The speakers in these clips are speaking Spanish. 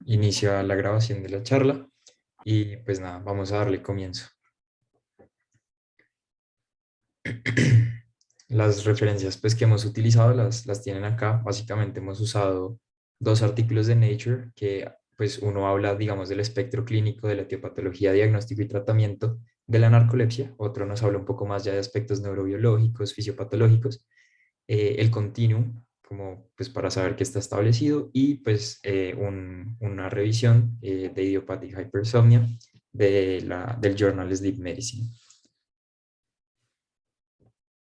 inicia la grabación de la charla y pues nada, vamos a darle comienzo. Las referencias pues que hemos utilizado las tienen acá. Básicamente hemos usado dos artículos de Nature que pues uno habla, digamos, del espectro clínico de la etiopatología, diagnóstico y tratamiento de la narcolepsia, otro nos habla un poco más ya de aspectos neurobiológicos, fisiopatológicos, el continuum, como pues para saber qué está establecido, y pues una revisión de idiopathic hypersomnia del journal Sleep Medicine.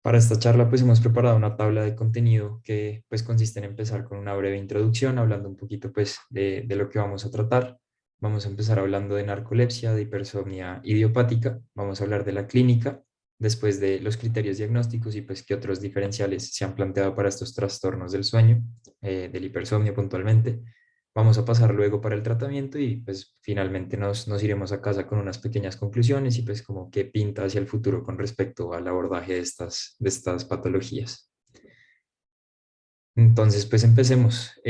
Para esta charla pues hemos preparado una tabla de contenido que pues consiste en empezar con una breve introducción, hablando un poquito pues de lo que vamos a tratar. Vamos a empezar hablando de narcolepsia, de hipersomnia idiopática, vamos a hablar de la clínica, después de los criterios diagnósticos y pues qué otros diferenciales se han planteado para estos trastornos del sueño, del hipersomnio puntualmente. Vamos a pasar luego para el tratamiento y pues finalmente nos iremos a casa con unas pequeñas conclusiones y pues como qué pinta hacia el futuro con respecto al abordaje de estas patologías. Entonces, pues empecemos.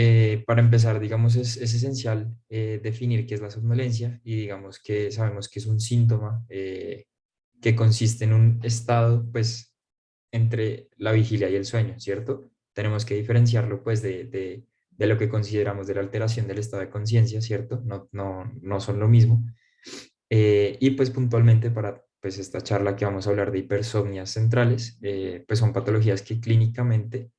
Para empezar, digamos, es esencial definir qué es la somnolencia y digamos que sabemos que es un síntoma que consiste en un estado, pues, entre la vigilia y el sueño, ¿cierto? Tenemos que diferenciarlo, pues, de lo que consideramos de la alteración del estado de conciencia, ¿cierto? No son lo mismo. Y pues puntualmente para pues esta charla que vamos a hablar de hipersomnias centrales, pues son patologías que clínicamente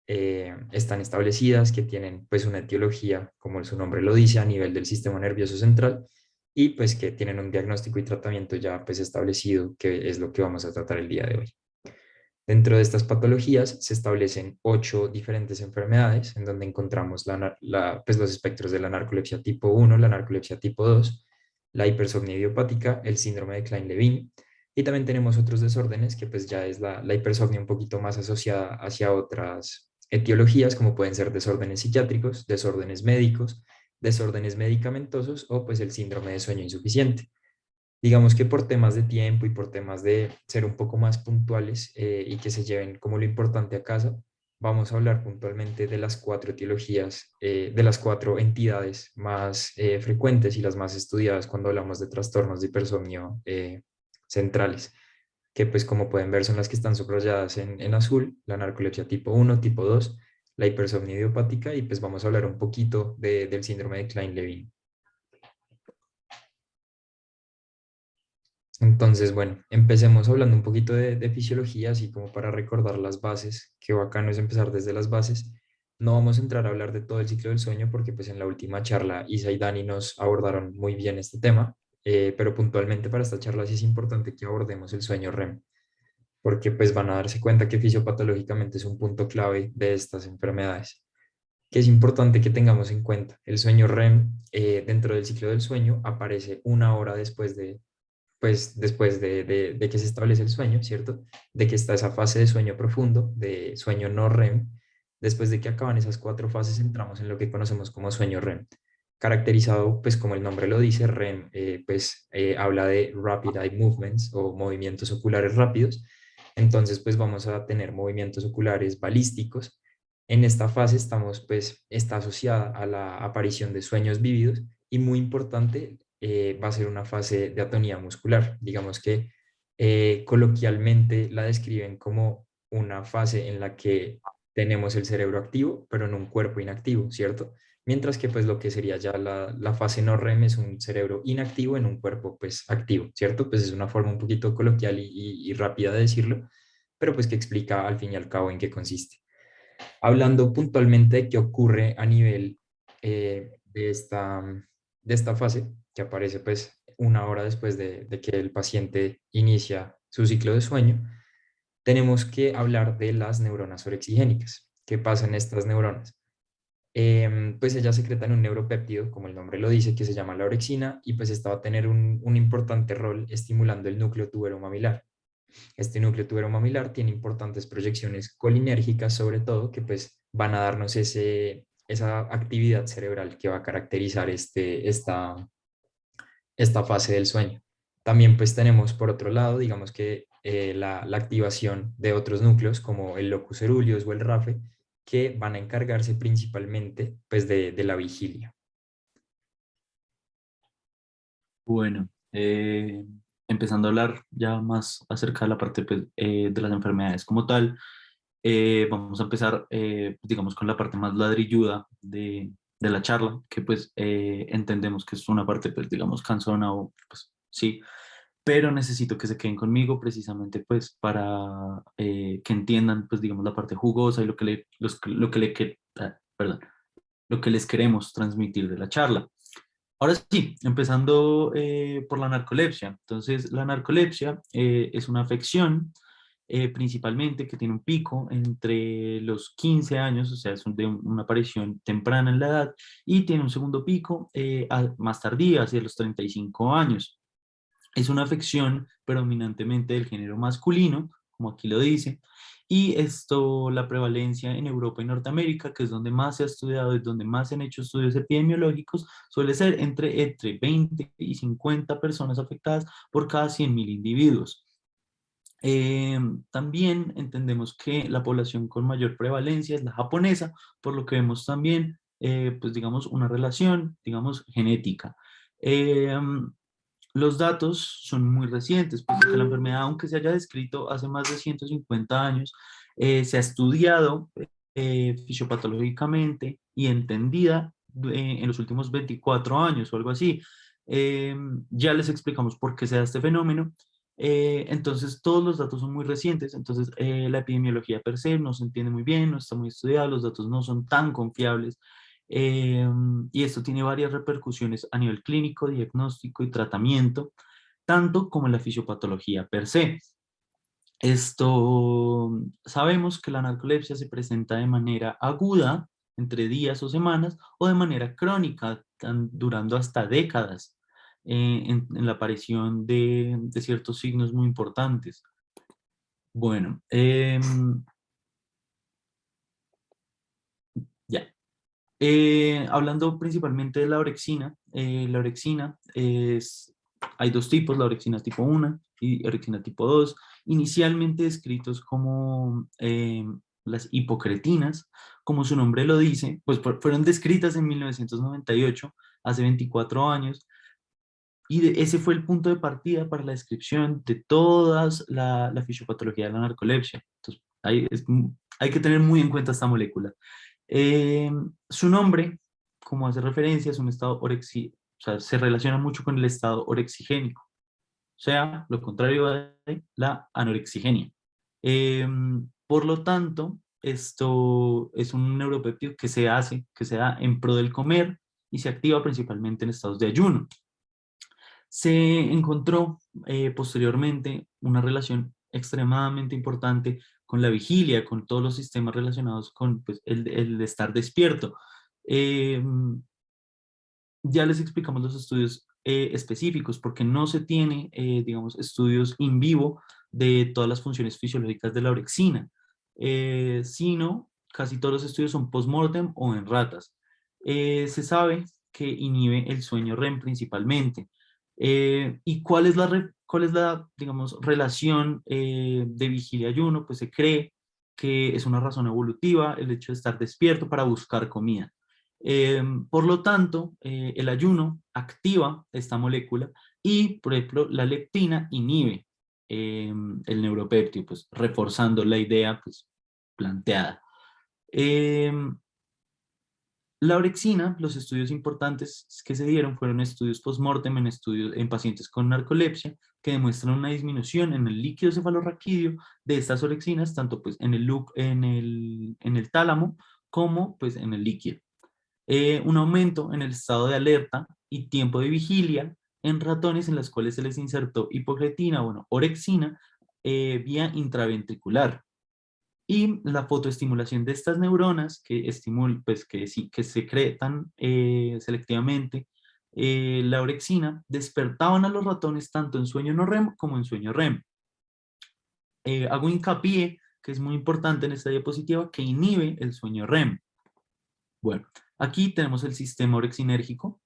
están establecidas, que tienen pues una etiología, como su nombre lo dice, a nivel del sistema nervioso central y pues que tienen un diagnóstico y tratamiento ya pues establecido, que es lo que vamos a tratar el día de hoy. Dentro de estas patologías se establecen 8 diferentes enfermedades en donde encontramos pues los espectros de la narcolepsia tipo 1, la narcolepsia tipo 2, la hipersomnia idiopática, el síndrome de Klein-Levin y también tenemos otros desórdenes que pues ya es la hipersomnia un poquito más asociada hacia otras etiologías como pueden ser desórdenes psiquiátricos, desórdenes médicos, desórdenes medicamentosos o pues el síndrome de sueño insuficiente. Digamos que por temas de tiempo y por temas de ser un poco más puntuales y que se lleven como lo importante a casa, vamos a hablar puntualmente de las 4 etiologías, de las 4 entidades más frecuentes y las más estudiadas cuando hablamos de trastornos de hipersomnio centrales, que pues como pueden ver son las que están subrayadas en azul, la narcolepsia tipo 1, tipo 2, la hipersomnia idiopática y pues vamos a hablar un poquito del síndrome de Klein-Levin. Entonces, bueno, empecemos hablando un poquito de fisiología, así como para recordar las bases, que bacano es empezar desde las bases. No vamos a entrar a hablar de todo el ciclo del sueño porque pues en la última charla Isa y Dani nos abordaron muy bien este tema, pero puntualmente para esta charla sí es importante que abordemos el sueño REM, porque pues van a darse cuenta que fisiopatológicamente es un punto clave de estas enfermedades, que es importante que tengamos en cuenta. El sueño REM dentro del ciclo del sueño aparece una hora después pues después de que se establece el sueño, ¿cierto? De que está esa fase de sueño profundo, de sueño no REM. Después de que acaban esas 4 fases, entramos en lo que conocemos como sueño REM, caracterizado, pues como el nombre lo dice, REM, habla de Rapid Eye Movements o movimientos oculares rápidos. Entonces, pues vamos a tener movimientos oculares balísticos. En esta fase estamos, pues, está asociada a la aparición de sueños vívidos y muy importante, va a ser una fase de atonía muscular. Digamos que coloquialmente la describen como una fase en la que tenemos el cerebro activo, pero en un cuerpo inactivo, ¿cierto? Mientras que pues lo que sería ya la fase no REM es un cerebro inactivo en un cuerpo pues activo, ¿cierto? Pues es una forma un poquito coloquial y rápida de decirlo, pero pues que explica al fin y al cabo en qué consiste. Hablando puntualmente de qué ocurre a nivel de esta fase, que aparece pues una hora después de que el paciente inicia su ciclo de sueño, tenemos que hablar de las neuronas orexigénicas. ¿Qué pasa en estas neuronas? Pues ellas secretan un neuropéptido, como el nombre lo dice, que se llama la orexina, y pues esta va a tener un importante rol estimulando el núcleo tubero mamilar. Este núcleo tubero mamilar tiene importantes proyecciones colinérgicas, sobre todo, que pues van a darnos esa actividad cerebral que va a caracterizar esta fase del sueño. También pues tenemos por otro lado, digamos que la activación de otros núcleos como el locus coeruleus o el RAFE, que van a encargarse principalmente pues de la vigilia. Bueno, empezando a hablar ya más acerca de la parte pues, de las enfermedades como tal, vamos a empezar, digamos, con la parte más ladrilluda de la charla, que pues entendemos que es una parte, pues, digamos, cansona o pues sí, pero necesito que se queden conmigo precisamente pues para que entiendan, pues, digamos, la parte jugosa y lo que perdón, lo que les queremos transmitir de la charla. Ahora sí, empezando por la narcolepsia. Entonces, la narcolepsia es una afección principalmente que tiene un pico entre los 15 años, o sea, es de una aparición temprana en la edad, y tiene un segundo pico más tardía, hacia los 35 años. Es una afección predominantemente del género masculino, como aquí lo dice, y esto, la prevalencia en Europa y Norteamérica, que es donde más se ha estudiado, es donde más se han hecho estudios epidemiológicos, suele ser entre 20 y 50 personas afectadas por cada 100.000 individuos. También entendemos que la población con mayor prevalencia es la japonesa, por lo que vemos también, pues digamos, una relación, digamos, genética. Eh, los datos son muy recientes, porque la enfermedad, aunque se haya descrito hace más de 150 años, se ha estudiado fisiopatológicamente y entendida en los últimos 24 años o algo así. Ya les explicamos por qué se da este fenómeno. Entonces, todos los datos son muy recientes, entonces la epidemiología per se no se entiende muy bien, no está muy estudiada, los datos no son tan confiables. Y esto tiene varias repercusiones a nivel clínico, diagnóstico y tratamiento, tanto como en la fisiopatología per se. Esto, sabemos que la narcolepsia se presenta de manera aguda, entre días o semanas, o de manera crónica, durando hasta décadas, en la aparición de ciertos signos muy importantes. Bueno, ya. Hablando principalmente de la orexina hay dos tipos, la orexina tipo 1 y orexina tipo 2, inicialmente descritos como las hipocretinas, como su nombre lo dice, pues fueron descritas en 1998, hace 24 años, y ese fue el punto de partida para la descripción de todas la fisiopatología de la narcolepsia. Entonces, hay que tener muy en cuenta esta molécula. Su nombre, como hace referencia, es un estado o sea, se relaciona mucho con el estado orexigénico, o sea, lo contrario de la anorexigenia. Eh, por lo tanto, esto es un neuropéptido que se da en pro del comer y se activa principalmente en estados de ayuno. Se encontró posteriormente una relación extremadamente importante con la vigilia, con todos los sistemas relacionados con pues, el estar despierto. Eh, ya les explicamos los estudios específicos porque no se tiene, digamos, estudios in vivo de todas las funciones fisiológicas de la orexina, sino casi todos los estudios son post-mortem o en ratas. Se sabe que inhibe el sueño REM principalmente. ¿Y cuál es la, digamos, relación de vigilia-ayuno? Pues se cree que es una razón evolutiva el hecho de estar despierto para buscar comida. Por lo tanto, el ayuno activa esta molécula y, por ejemplo, la leptina inhibe el neuropéptido, pues reforzando la idea pues, planteada. La orexina, los estudios importantes que se dieron fueron estudios post-mortem en pacientes con narcolepsia que demuestran una disminución en el líquido cefalorraquídeo de estas orexinas, tanto pues, en el tálamo como pues, en el líquido. Un aumento en el estado de alerta y tiempo de vigilia en ratones en las cuales se les insertó hipocretina, bueno, orexina, vía intraventricular. Y la fotoestimulación de estas neuronas pues que secretan selectivamente la orexina, despertaban a los ratones tanto en sueño no REM como en sueño REM. Hago hincapié, que es muy importante en esta diapositiva, que inhibe el sueño REM. Bueno, aquí tenemos el sistema orexinérgico,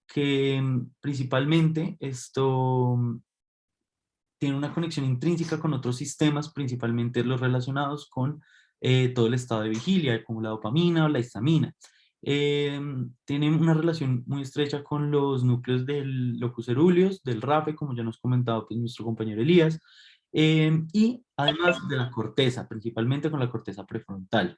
que principalmente esto tiene una conexión intrínseca con otros sistemas, principalmente los relacionados con todo el estado de vigilia, como la dopamina o la histamina. Tienen una relación muy estrecha con los núcleos del locus coeruleus, del RAFE, como ya nos comentaba pues, nuestro compañero Elías, y además de la corteza, principalmente con la corteza prefrontal.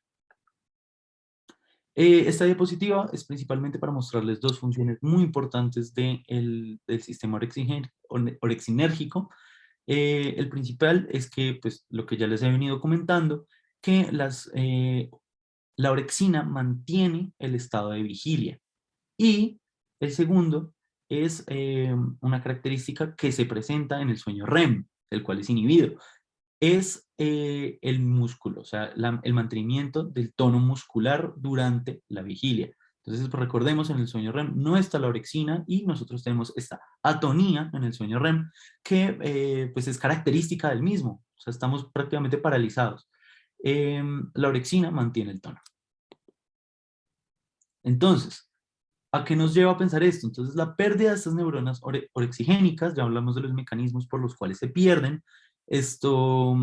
Esta diapositiva es principalmente para mostrarles dos funciones muy importantes del sistema orexinérgico. El principal es que, pues, lo que ya les he venido comentando, que la orexina mantiene el estado de vigilia. Y el segundo es una característica que se presenta en el sueño REM, el cual es inhibido. Es el músculo, o sea, el mantenimiento del tono muscular durante la vigilia. Entonces, pues, recordemos, en el sueño REM no está la orexina y nosotros tenemos esta atonía en el sueño REM que pues es característica del mismo, o sea, estamos prácticamente paralizados. La orexina mantiene el tono. Entonces, ¿a qué nos lleva a pensar esto? Entonces, la pérdida de estas neuronas orexigénicas, ya hablamos de los mecanismos por los cuales se pierden, esto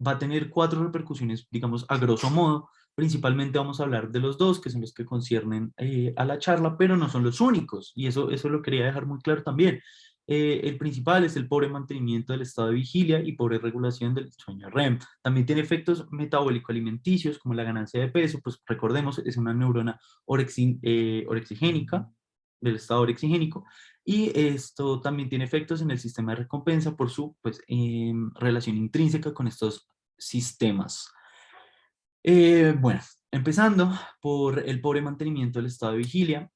va a tener 4 repercusiones, digamos, a grosso modo. Principalmente vamos a hablar de los dos, que son los que conciernen a la charla, pero no son los únicos, y eso lo quería dejar muy claro también. El principal es el pobre mantenimiento del estado de vigilia y pobre regulación del sueño REM. También tiene efectos metabólico-alimenticios, como la ganancia de peso, pues recordemos, es una neurona orexigénica, del estado orexigénico, y esto también tiene efectos en el sistema de recompensa por su pues, relación intrínseca con estos sistemas. Bueno, empezando por el pobre mantenimiento del estado de vigilia,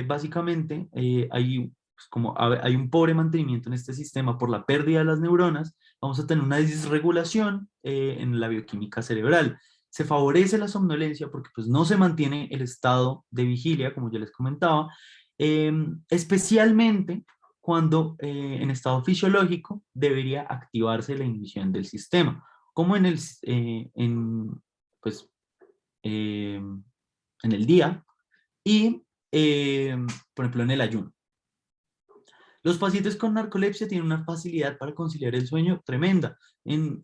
básicamente hay un pobre mantenimiento en este sistema por la pérdida de las neuronas, vamos a tener una disregulación en la bioquímica cerebral. Se favorece la somnolencia porque pues, no se mantiene el estado de vigilia, como ya les comentaba, especialmente cuando en estado fisiológico debería activarse la inhibición del sistema, como pues, en el día y, por ejemplo, en el ayuno. Los pacientes con narcolepsia tienen una facilidad para conciliar el sueño tremenda.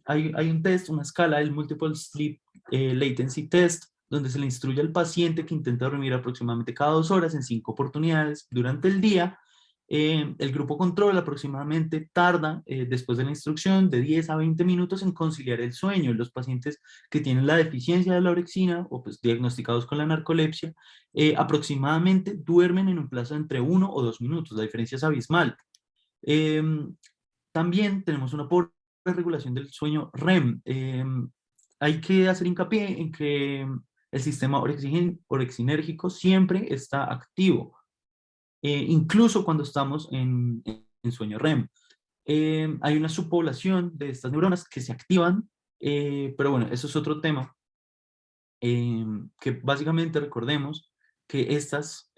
Hay un test, una escala, el Multiple Sleep Latency Test, donde se le instruye al paciente que intenta dormir aproximadamente cada 2 horas en 5 oportunidades durante el día. El grupo control aproximadamente tarda, después de la instrucción, de 10 a 20 minutos en conciliar el sueño. Los pacientes que tienen la deficiencia de la orexina o pues diagnosticados con la narcolepsia, aproximadamente duermen en un plazo de entre 1 o 2 minutos. La diferencia es abismal. También tenemos una pobre regulación del sueño REM. Hay que hacer hincapié en que el sistema orexinérgico siempre está activo, incluso cuando estamos en sueño REM. Hay una subpoblación de estas neuronas que se activan, pero bueno, eso es otro tema, que básicamente recordemos que estas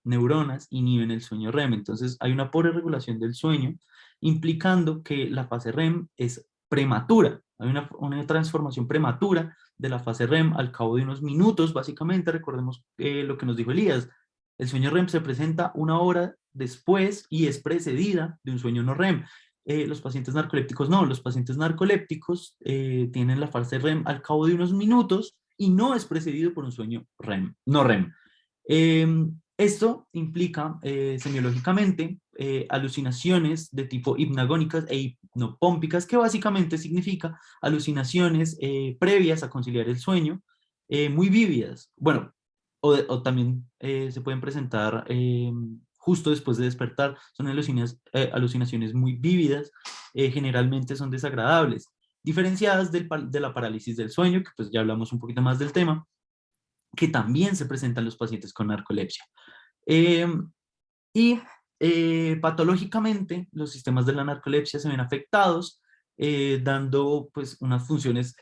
neuronas inhiben el sueño REM. Entonces hay una pobre regulación del sueño, implicando que la fase REM es prematura. Hay una transformación prematura de la fase REM al cabo de unos minutos. Básicamente recordemos lo que nos dijo Elías. El sueño REM se presenta 1 hora después y es precedida de un sueño no REM. Los pacientes narcolépticos no, los pacientes narcolépticos tienen la fase REM al cabo de unos minutos y no es precedido por un sueño REM, no REM. Esto implica semiológicamente alucinaciones de tipo hipnagónicas e hipnopómpicas, que básicamente significa alucinaciones previas a conciliar el sueño, muy vívidas. Bueno, o también se pueden presentar justo después de despertar, son alucinaciones muy vívidas, generalmente son desagradables, diferenciadas de la parálisis del sueño, que pues ya hablamos un poquito más del tema, que también se presentan los pacientes con narcolepsia. Y patológicamente los sistemas de la narcolepsia se ven afectados, dando pues unas funciones,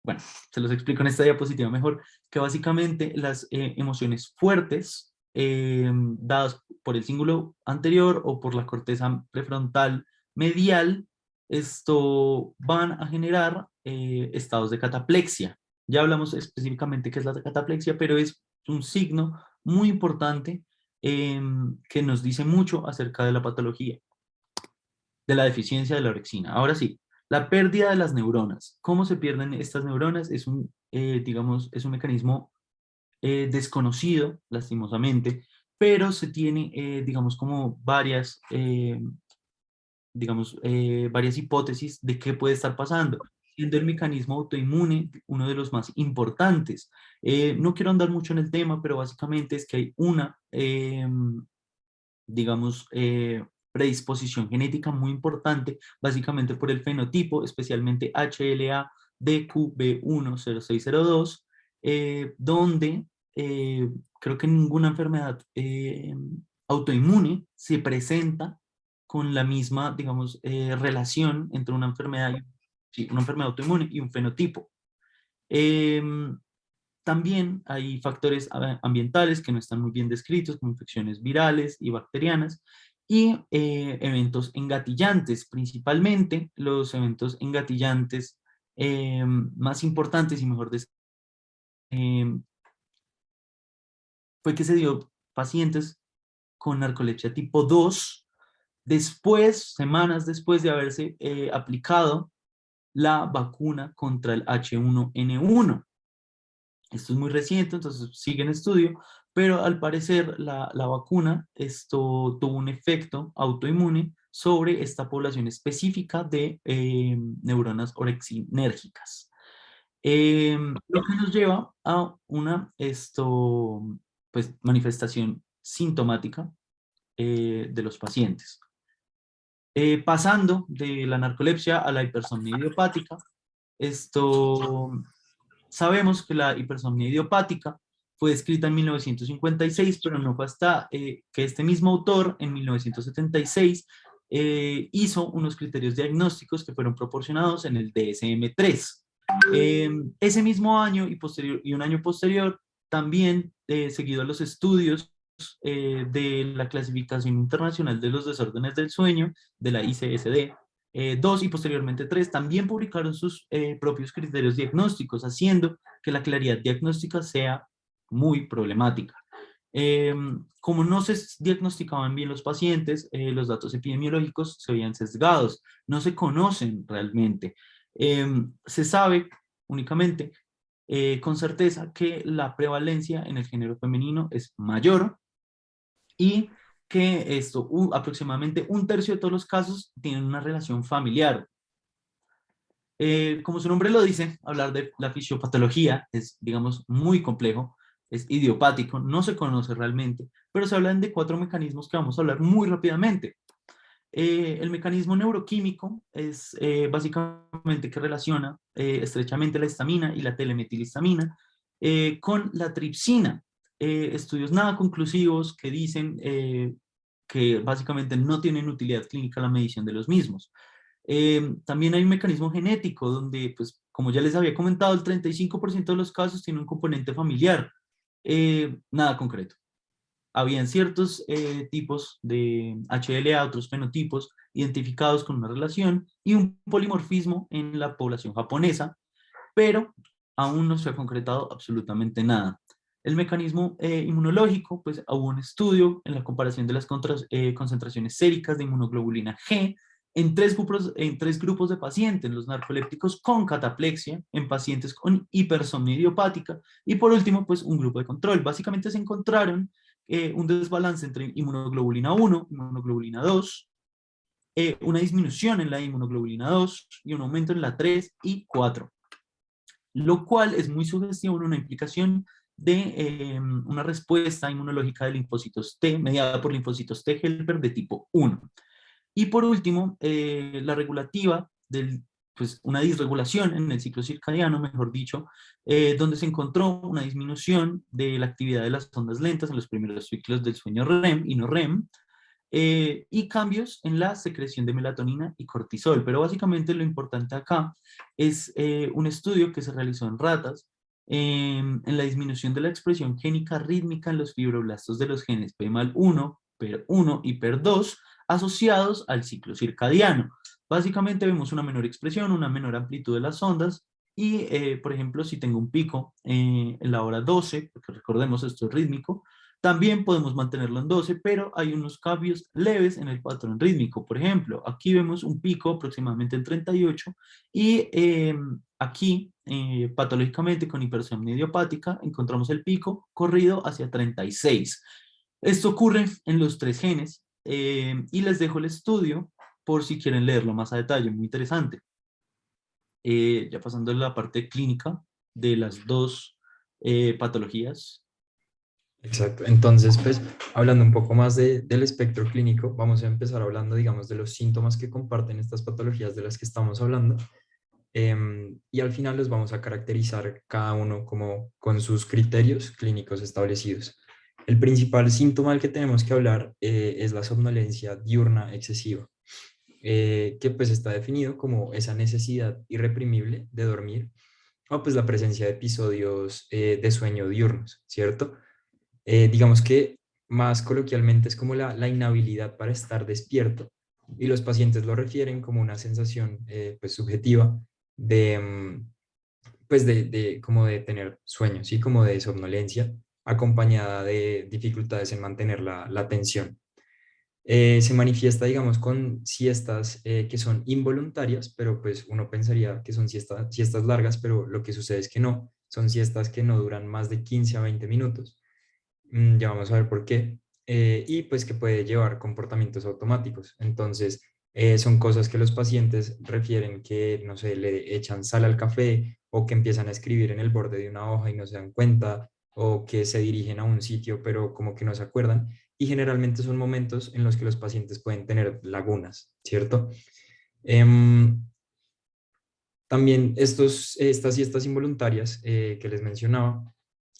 bueno, se los explico en esta diapositiva mejor, que básicamente las emociones fuertes dadas por el cíngulo anterior o por la corteza prefrontal medial, esto van a generar estados de cataplexia. Ya hablamos específicamente qué es la cataplexia, pero es un signo muy importante que nos dice mucho acerca de la patología, de la deficiencia de la orexina. Ahora sí, la pérdida de las neuronas. ¿Cómo se pierden estas neuronas? Digamos, es un mecanismo desconocido, lastimosamente, pero se tiene, digamos, como varias hipótesis de qué puede estar pasando, siendo el mecanismo autoinmune uno de los más importantes. No quiero andar mucho en el tema, pero básicamente es que hay una, digamos, predisposición genética muy importante, básicamente por el fenotipo, especialmente HLA-DQB10602, donde creo que ninguna enfermedad autoinmune se presenta con la misma, digamos, relación entre una enfermedad, sí, una enfermedad autoinmune y un fenotipo. También hay factores ambientales que no están muy bien descritos, como infecciones virales y bacterianas, y eventos engatillantes, principalmente los eventos engatillantes más importantes y mejor fue que se dio pacientes con narcolepsia tipo 2 después, semanas después de haberse aplicado la vacuna contra el H1N1. Esto es muy reciente, entonces sigue en estudio, pero al parecer la vacuna esto tuvo un efecto autoinmune sobre esta población específica de neuronas orexinérgicas. Lo que nos lleva a una pues, manifestación sintomática de los pacientes. Pasando de la narcolepsia a la hipersomnia idiopática, sabemos que la hipersomnia idiopática fue escrita en 1956, pero no fue hasta que este mismo autor, en 1976, hizo unos criterios diagnósticos que fueron proporcionados en el DSM-3. Ese mismo año y un año posterior, también seguido a los estudios de la Clasificación Internacional de los Desórdenes del Sueño, de la ICSD, 2 y posteriormente 3, también publicaron sus propios criterios diagnósticos, haciendo que la claridad diagnóstica sea muy problemática. Como no se diagnosticaban bien los pacientes, los datos epidemiológicos se veían sesgados, no se conocen realmente. Se sabe únicamente con certeza que la prevalencia en el género femenino es mayor y que aproximadamente un tercio de todos los casos tienen una relación familiar. Como su nombre lo dice, hablar de la fisiopatología es, digamos, muy complejo, es idiopático, no se conoce realmente, pero se hablan de 4 mecanismos que vamos a hablar muy rápidamente. El mecanismo neuroquímico es básicamente que relaciona estrechamente la histamina y la telemetilhistamina con la tripsina. Estudios nada conclusivos que dicen que básicamente no tienen utilidad clínica la medición de los mismos. También hay un mecanismo genético donde, pues, como ya les había comentado, el 35% de los casos tiene un componente familiar. Nada concreto. Habían ciertos tipos de HLA, otros fenotipos identificados con una relación y un polimorfismo en la población japonesa, pero aún no se ha concretado absolutamente nada. El mecanismo inmunológico, pues hubo un estudio en la comparación de las concentraciones séricas de inmunoglobulina G en tres grupos de pacientes, los narcolépticos con cataplexia, en pacientes con hipersomnia idiopática, y por último, pues un grupo de control. Básicamente se encontraron un desbalance entre inmunoglobulina 1, inmunoglobulina 2, una disminución en la inmunoglobulina 2 y un aumento en la 3 y 4, lo cual es muy sugestivo en una implicación de una respuesta inmunológica de linfocitos T, mediada por linfocitos T helper de tipo 1. Y por último, la regulativa pues una disregulación en el ciclo circadiano, mejor dicho, donde se encontró una disminución de la actividad de las ondas lentas en los primeros ciclos del sueño REM y no REM, y cambios en la secreción de melatonina y cortisol. Pero básicamente lo importante acá es un estudio que se realizó en ratas en la disminución de la expresión génica rítmica en los fibroblastos de los genes PMAL1, PER1 y PER2 asociados al ciclo circadiano. Básicamente vemos una menor expresión, una menor amplitud de las ondas y, por ejemplo, si tengo un pico en la hora 12, porque recordemos esto es rítmico, También podemos mantenerlo en 12, pero hay unos cambios leves en el patrón rítmico. Por ejemplo, aquí vemos un pico aproximadamente en 38 y aquí, patológicamente con hipersomnia idiopática, encontramos el pico corrido hacia 36. Esto ocurre en los tres genes y les dejo el estudio por si quieren leerlo más a detalle, muy interesante. Ya pasando a la parte clínica de las dos patologías. Exacto. Entonces, pues, hablando un poco más del espectro clínico, vamos a empezar hablando, digamos, de los síntomas que comparten estas patologías de las que estamos hablando. Y al final los vamos a caracterizar cada uno como con sus criterios clínicos establecidos. El principal síntoma del que tenemos que hablar es la somnolencia diurna excesiva, que pues está definido como esa necesidad irreprimible de dormir o pues la presencia de episodios de sueño diurnos, ¿cierto? Digamos que más coloquialmente es como la inhabilidad para estar despierto y los pacientes lo refieren como una sensación pues subjetiva de, pues como de tener sueño, ¿sí? Como de somnolencia acompañada de dificultades en mantener la atención. Se manifiesta, digamos, con siestas que son involuntarias, pero pues uno pensaría que son siestas largas, pero lo que sucede es que no, son siestas que no duran más de 15 a 20 minutos. Ya vamos a ver por qué. Y pues que puede llevar comportamientos automáticos. Entonces, son cosas que los pacientes refieren que, no sé, le echan sal al café o que empiezan a escribir en el borde de una hoja y no se dan cuenta o que se dirigen a un sitio pero como que no se acuerdan. Y generalmente son momentos en los que los pacientes pueden tener lagunas, ¿cierto? Em, También estas siestas involuntarias que les mencionaba,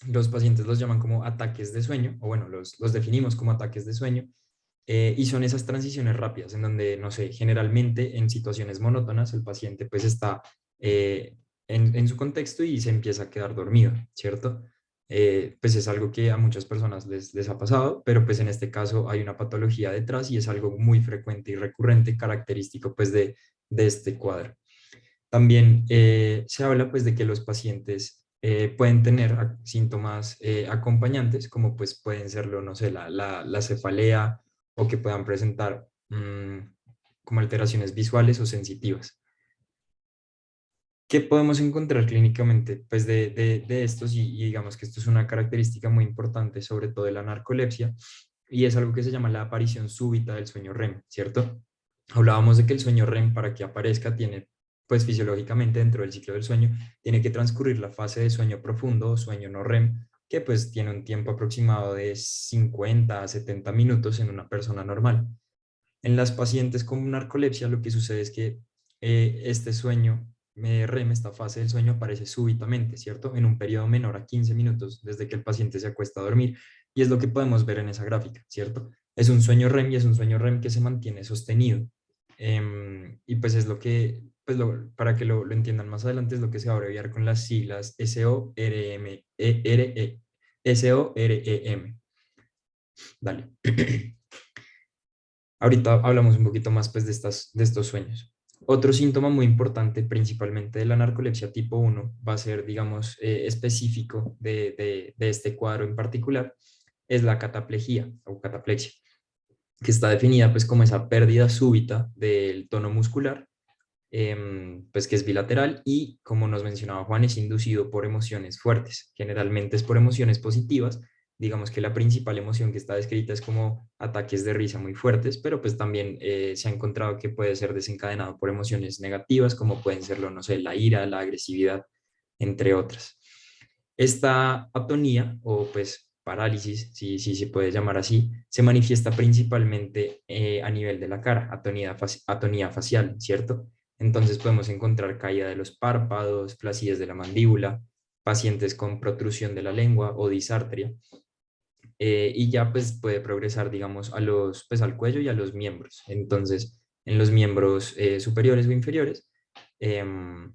los pacientes los llaman como ataques de sueño, o bueno, los definimos como ataques de sueño, y son esas transiciones rápidas en donde, no sé, generalmente en situaciones monótonas el paciente pues está en su contexto y se empieza a quedar dormido, ¿cierto? Pues es algo que a muchas personas les ha pasado, pero pues en este caso hay una patología detrás y es algo muy frecuente y recurrente, característico pues de este cuadro. También se habla pues de que los pacientes pueden tener síntomas acompañantes, como pues pueden serlo, no sé, la cefalea o que puedan presentar como alteraciones visuales o sensitivas. ¿Qué podemos encontrar clínicamente pues de estos? Y digamos que esto es una característica muy importante, sobre todo de la narcolepsia, y es algo que se llama la aparición súbita del sueño REM, ¿cierto? Hablábamos de que el sueño REM, para que aparezca, tiene, pues fisiológicamente dentro del ciclo del sueño, tiene que transcurrir la fase de sueño profundo o sueño no REM, que pues tiene un tiempo aproximado de 50 a 70 minutos en una persona normal. En las pacientes con narcolepsia lo que sucede es que este sueño REM, esta fase del sueño, aparece súbitamente, ¿cierto? En un periodo menor a 15 minutos desde que el paciente se acuesta a dormir. Y es lo que podemos ver en esa gráfica, ¿cierto? Es un sueño REM y es un sueño REM que se mantiene sostenido. Y pues es lo que, pues para que lo entiendan más adelante, es lo que se va a abreviar con las siglas SOREM. SOREM. Dale. Ahorita hablamos un poquito más pues, de estos sueños. Otro síntoma muy importante, principalmente de la narcolepsia tipo 1, va a ser, digamos, específico de este cuadro en particular, es la cataplejía o cataplexia, que está definida pues como esa pérdida súbita del tono muscular, pues que es bilateral y, como nos mencionaba Juan, es inducido por emociones fuertes. Generalmente es por emociones positivas. Digamos que la principal emoción que está descrita es como ataques de risa muy fuertes, pero pues también se ha encontrado que puede ser desencadenado por emociones negativas, como pueden serlo, no sé, la ira, la agresividad, entre otras. Esta atonía o pues parálisis, si se puede llamar así, se manifiesta principalmente a nivel de la cara, atonía facial, ¿cierto? Entonces podemos encontrar caída de los párpados, flacidez de la mandíbula, pacientes con protrusión de la lengua o disartria, y ya pues puede progresar, digamos, pues, al cuello y a los miembros. Entonces, en los miembros superiores o inferiores, em,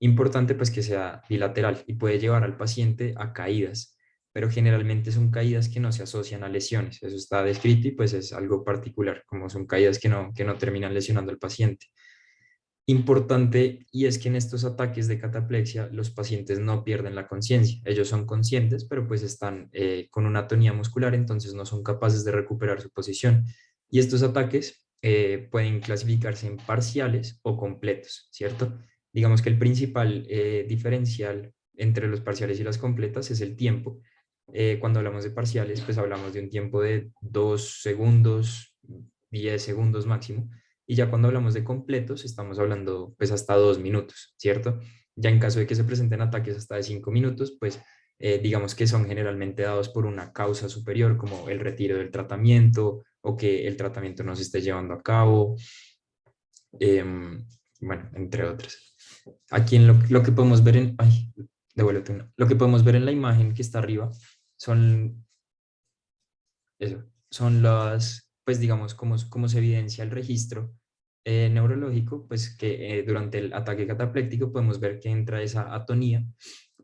importante pues que sea bilateral y puede llevar al paciente a caídas, pero generalmente son caídas que no se asocian a lesiones. Eso está descrito y pues es algo particular, como son caídas que no terminan lesionando al paciente. Importante, y es que en estos ataques de cataplexia los pacientes no pierden la conciencia. Ellos son conscientes, pero pues están con una atonía muscular, entonces no son capaces de recuperar su posición. Y estos ataques pueden clasificarse en parciales o completos, ¿cierto? Digamos que el principal diferencial entre los parciales y las completas es el tiempo. Cuando hablamos de parciales, pues hablamos de un tiempo de 2 segundos, 10 segundos máximo, y ya cuando hablamos de completos, estamos hablando pues hasta 2 minutos, ¿cierto? Ya en caso de que se presenten ataques hasta de 5 minutos, pues digamos que son generalmente dados por una causa superior, como el retiro del tratamiento o que el tratamiento no se esté llevando a cabo, bueno, entre otras. Aquí en lo que podemos ver en, ay, devuélvete una. Lo que podemos ver en la imagen que está arriba son eso, son las, pues digamos, como se evidencia el registro neurológico, pues que durante el ataque catapléctico podemos ver que entra esa atonía,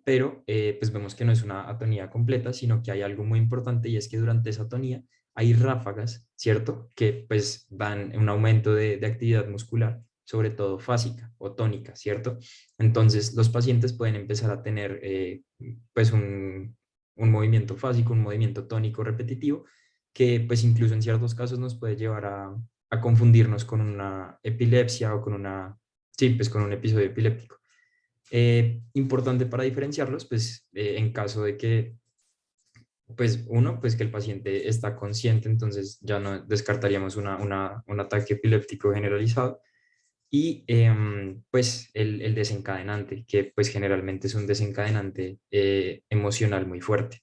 pero pues vemos que no es una atonía completa, sino que hay algo muy importante y es que durante esa atonía hay ráfagas, ¿cierto? Que pues dan un aumento de actividad muscular, sobre todo fásica o tónica, ¿cierto? Entonces los pacientes pueden empezar a tener pues un movimiento fásico, un movimiento tónico repetitivo, que pues incluso en ciertos casos nos puede llevar a confundirnos con una epilepsia o con una, sí, pues con un episodio epiléptico. Importante para diferenciarlos, pues en caso de que, pues uno, pues que el paciente está consciente, entonces ya no descartaríamos un ataque epiléptico generalizado. Y pues el desencadenante, que pues generalmente es un desencadenante emocional muy fuerte.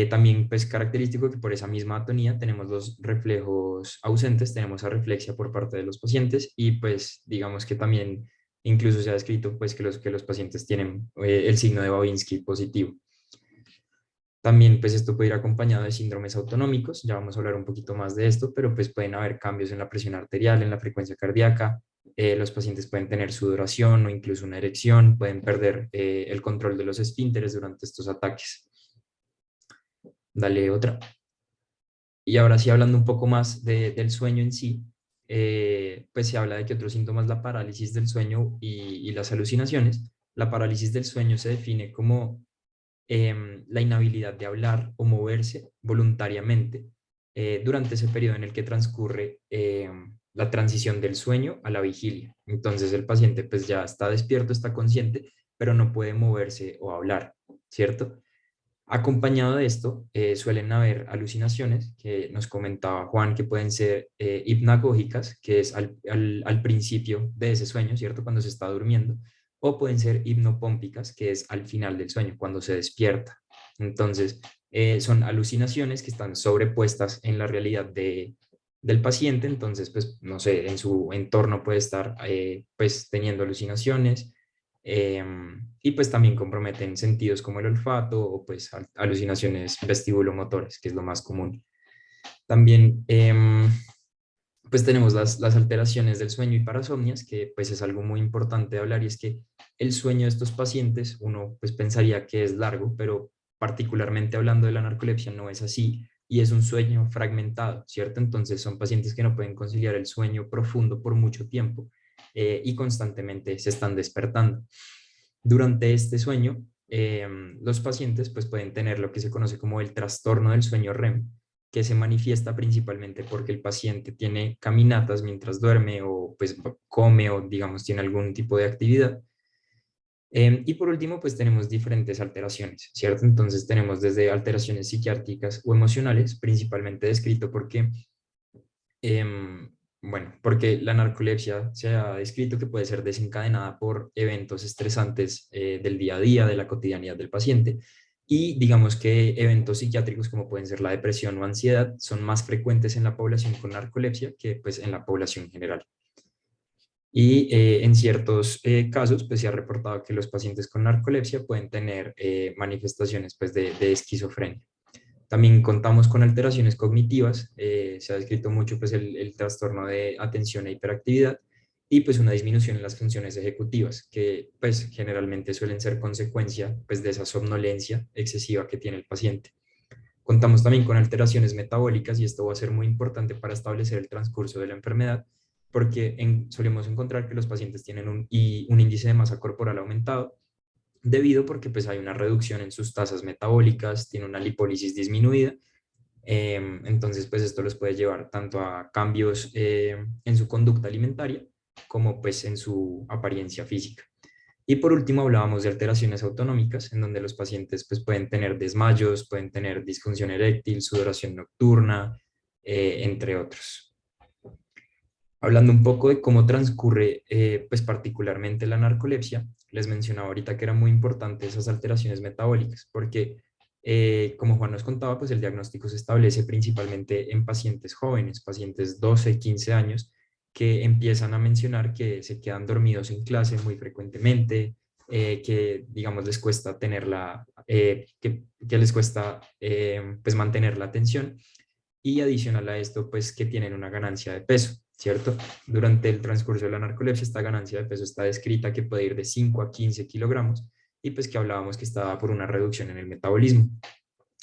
También pues característico que por esa misma atonía tenemos los reflejos ausentes, tenemos areflexia por parte de los pacientes y pues digamos que también incluso se ha descrito pues que los pacientes tienen el signo de Babinski positivo. También pues esto puede ir acompañado de síndromes autonómicos, ya vamos a hablar un poquito más de esto, pero pues pueden haber cambios en la presión arterial, en la frecuencia cardíaca, los pacientes pueden tener sudoración o incluso una erección, pueden perder el control de los esfínteres durante estos ataques. Dale otra. Y ahora sí, hablando un poco más del sueño en sí, pues se habla de que otros síntomas, la parálisis del sueño y las alucinaciones. La parálisis del sueño se define como la inhabilidad de hablar o moverse voluntariamente durante ese periodo en el que transcurre la transición del sueño a la vigilia. Entonces el paciente pues ya está despierto, está consciente, pero no puede moverse o hablar, ¿cierto? Acompañado de esto, suelen haber alucinaciones que nos comentaba Juan que pueden ser hipnagógicas, que es al principio de ese sueño, ¿cierto? Cuando se está durmiendo, o pueden ser hipnopómpicas, que es al final del sueño, cuando se despierta. Entonces, son alucinaciones que están sobrepuestas en la realidad del paciente, entonces, pues, no sé, en su entorno puede estar, pues, teniendo alucinaciones y pues también comprometen sentidos como el olfato o pues alucinaciones vestibulomotoras, que es lo más común. También pues tenemos las alteraciones del sueño y parasomnias, que pues es algo muy importante de hablar y es que el sueño de estos pacientes uno pues pensaría que es largo, pero particularmente hablando de la narcolepsia no es así y es un sueño fragmentado, ¿cierto? Entonces son pacientes que no pueden conciliar el sueño profundo por mucho tiempo y constantemente se están despertando. Durante este sueño, los pacientes pues, pueden tener lo que se conoce como el trastorno del sueño REM, que se manifiesta principalmente porque el paciente tiene caminatas mientras duerme o pues come o digamos tiene algún tipo de actividad. Y por último, pues tenemos diferentes alteraciones, ¿cierto? Entonces tenemos desde alteraciones psiquiátricas o emocionales, principalmente descrito porque bueno, porque la narcolepsia se ha descrito que puede ser desencadenada por eventos estresantes del día a día, de la cotidianidad del paciente, y digamos que eventos psiquiátricos como pueden ser la depresión o ansiedad son más frecuentes en la población con narcolepsia que pues en la población general. Y en ciertos casos pues se ha reportado que los pacientes con narcolepsia pueden tener manifestaciones pues de esquizofrenia. También contamos con alteraciones cognitivas, se ha descrito mucho pues, el trastorno de atención e hiperactividad y pues una disminución en las funciones ejecutivas, que pues generalmente suelen ser consecuencia pues, de esa somnolencia excesiva que tiene el paciente. Contamos también con alteraciones metabólicas y esto va a ser muy importante para establecer el transcurso de la enfermedad, porque solemos encontrar que los pacientes tienen un índice de masa corporal aumentado, debido porque pues hay una reducción en sus tasas metabólicas, tiene una lipólisis disminuida. Entonces, pues esto los puede llevar tanto a cambios en su conducta alimentaria como pues en su apariencia física. Y por último, hablábamos de alteraciones autonómicas, en donde los pacientes pues, pueden tener desmayos, pueden tener disfunción eréctil, sudoración nocturna, entre otros. Hablando un poco de cómo transcurre, pues particularmente la narcolepsia, les mencionaba ahorita que era muy importante esas alteraciones metabólicas, porque como Juan nos contaba, pues el diagnóstico se establece principalmente en pacientes jóvenes, pacientes 12, 15 años, que empiezan a mencionar que se quedan dormidos en clase muy frecuentemente, que digamos les cuesta tenerla, que les cuesta pues mantener la atención, y adicional a esto, pues que tienen una ganancia de peso, ¿cierto? Durante el transcurso de la narcolepsia, esta ganancia de peso está descrita que puede ir de 5 a 15 kilogramos, y pues que hablábamos que estaba por una reducción en el metabolismo.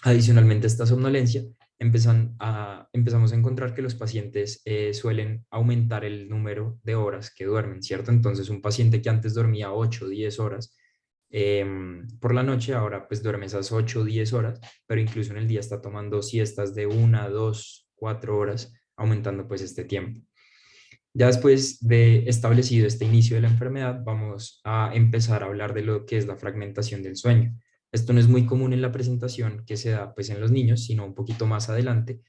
Adicionalmente a esta somnolencia, empezamos a encontrar que los pacientes suelen aumentar el número de horas que duermen, ¿cierto? Entonces, un paciente que antes dormía 8 o 10 horas por la noche, ahora pues duerme esas 8 o 10 horas, pero incluso en el día está tomando siestas de 1, 2, 4 horas, aumentando pues este tiempo. Ya después de establecido este inicio de la enfermedad, vamos a empezar a hablar de lo que es la fragmentación del sueño. Esto no es muy común en la presentación que se da pues en los niños, sino un poquito más adelante.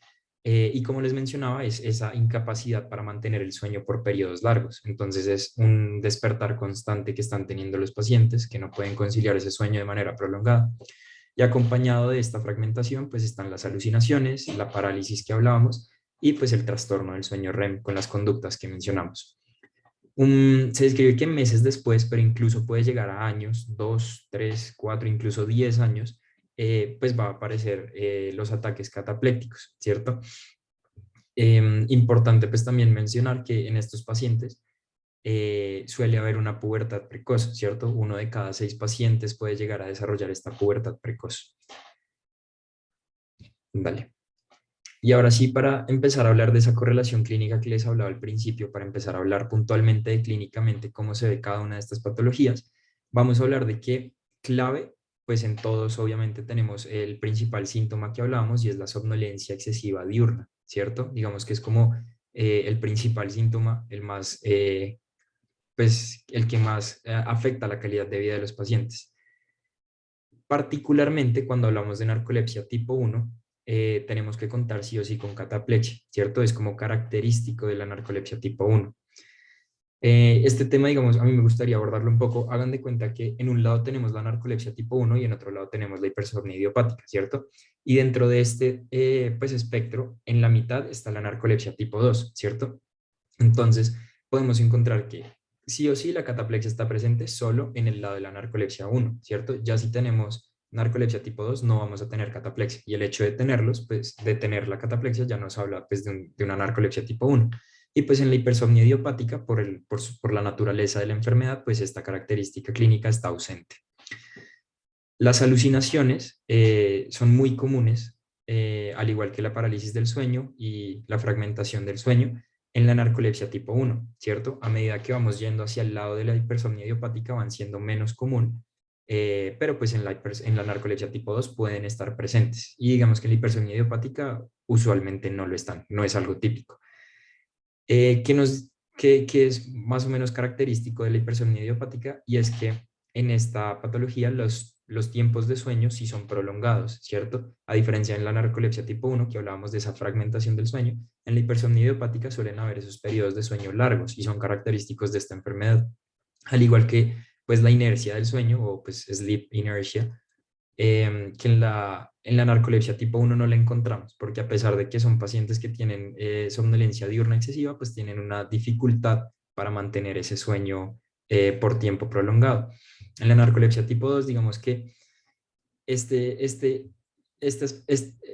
Y como les mencionaba, es esa incapacidad para mantener el sueño por periodos largos. Entonces es un despertar constante que están teniendo los pacientes que no pueden conciliar ese sueño de manera prolongada. Y acompañado de esta fragmentación, pues están las alucinaciones, la parálisis que hablábamos y pues el trastorno del sueño REM con las conductas que mencionamos. Se describe que meses después, pero incluso puede llegar a años, 2, 3, 4, incluso 10 años, pues va a aparecer los ataques cataplécticos, ¿cierto? Importante pues también mencionar que en estos pacientes suele haber una pubertad precoz, ¿cierto? 1 de cada 6 pacientes puede llegar a desarrollar esta pubertad precoz. Vale. Y ahora sí, para empezar a hablar de esa correlación clínica que les hablaba al principio, para empezar a hablar puntualmente de clínicamente cómo se ve cada una de estas patologías, vamos a hablar de qué clave, pues en todos obviamente tenemos el principal síntoma que hablábamos y es la somnolencia excesiva diurna, ¿cierto? Digamos que es como el principal síntoma, el más, pues el que más afecta la calidad de vida de los pacientes. Particularmente cuando hablamos de narcolepsia tipo 1, tenemos que contar sí o sí con cataplexia, ¿cierto? Es como característico de la narcolepsia tipo 1. Este tema, digamos, a mí me gustaría abordarlo un poco. Hagan de cuenta que en un lado tenemos la narcolepsia tipo 1 y en otro lado tenemos la hipersomnia idiopática, ¿cierto? Y dentro de este pues, espectro, en la mitad está la narcolepsia tipo 2, ¿cierto? Entonces, podemos encontrar que sí o sí la cataplexia está presente solo en el lado de la narcolepsia 1, ¿cierto? Ya si tenemos narcolepsia tipo 2, no vamos a tener cataplexia. Y el hecho de tenerlos, pues de tener la cataplexia ya nos habla pues, de una narcolepsia tipo 1. Y pues en la hipersomnia idiopática, por la naturaleza de la enfermedad, pues esta característica clínica está ausente. Las alucinaciones son muy comunes, al igual que la parálisis del sueño y la fragmentación del sueño, en la narcolepsia tipo 1, ¿cierto? A medida que vamos yendo hacia el lado de la hipersomnia idiopática van siendo menos común, pero pues en la narcolepsia tipo 2 pueden estar presentes. Y digamos que en la hipersomnia idiopática usualmente no lo están, no es algo típico. Que es más o menos característico de la hipersomnia idiopática y es que en esta patología los tiempos de sueño sí son prolongados, ¿cierto? A diferencia en la narcolepsia tipo 1, que hablábamos de esa fragmentación del sueño, en la hipersomnia idiopática suelen haber esos periodos de sueño largos y son característicos de esta enfermedad. Al igual que pues la inercia del sueño o pues sleep inertia, que en la narcolepsia tipo 1 no la encontramos, porque a pesar de que son pacientes que tienen somnolencia diurna excesiva, pues tienen una dificultad para mantener ese sueño por tiempo prolongado. En la narcolepsia tipo 2, digamos que este, este,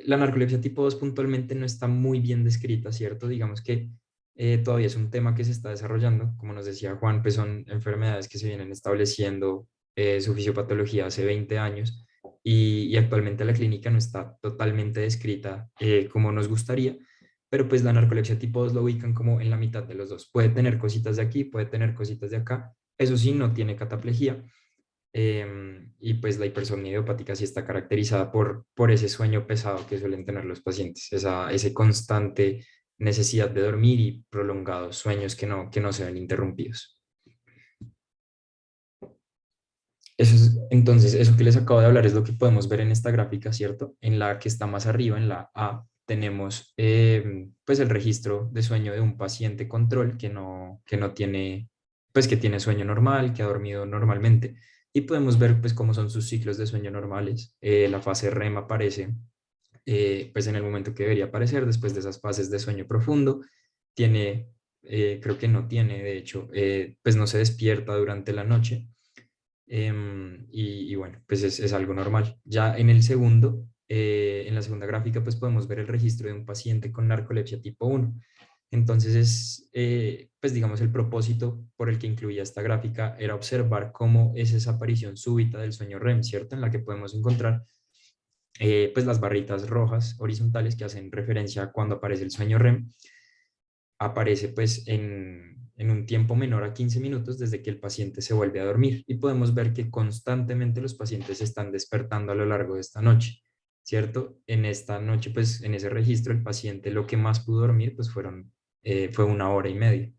la narcolepsia tipo 2 puntualmente no está muy bien descrita, ¿cierto? Digamos que todavía es un tema que se está desarrollando. Como nos decía Juan, pues son enfermedades que se vienen estableciendo su fisiopatología hace 20 años y actualmente la clínica no está totalmente descrita como nos gustaría, pero pues la narcolepsia tipo 2 lo ubican como en la mitad de los dos. Puede tener cositas de aquí, puede tener cositas de acá, eso sí, no tiene cataplejía. Y pues la hipersomnia idiopática sí está caracterizada por ese sueño pesado que suelen tener los pacientes, ese constante necesidad de dormir y prolongados sueños que no se ven interrumpidos. Entonces, eso que les acabo de hablar es lo que podemos ver en esta gráfica, ¿cierto? En la que está más arriba, en la A, tenemos pues el registro de sueño de un paciente control que no tiene, pues que tiene sueño normal, que ha dormido normalmente. Y podemos ver pues cómo son sus ciclos de sueño normales. La fase REM aparece pues en el momento que debería aparecer, después de esas fases de sueño profundo. Tiene, creo que no tiene, de hecho, pues no se despierta durante la noche. Y bueno, pues es algo normal. Ya en el segundo, en la segunda gráfica, pues podemos ver el registro de un paciente con narcolepsia tipo 1. Entonces pues digamos, el propósito por el que incluía esta gráfica era observar cómo es esa aparición súbita del sueño REM, ¿cierto? En la que podemos encontrar pues las barritas rojas horizontales que hacen referencia a cuando aparece el sueño REM. Aparece pues en un tiempo menor a 15 minutos desde que el paciente se vuelve a dormir y podemos ver que constantemente los pacientes se están despertando a lo largo de esta noche, ¿cierto? En esta noche, pues en ese registro el paciente lo que más pudo dormir pues fue 1 hora y media.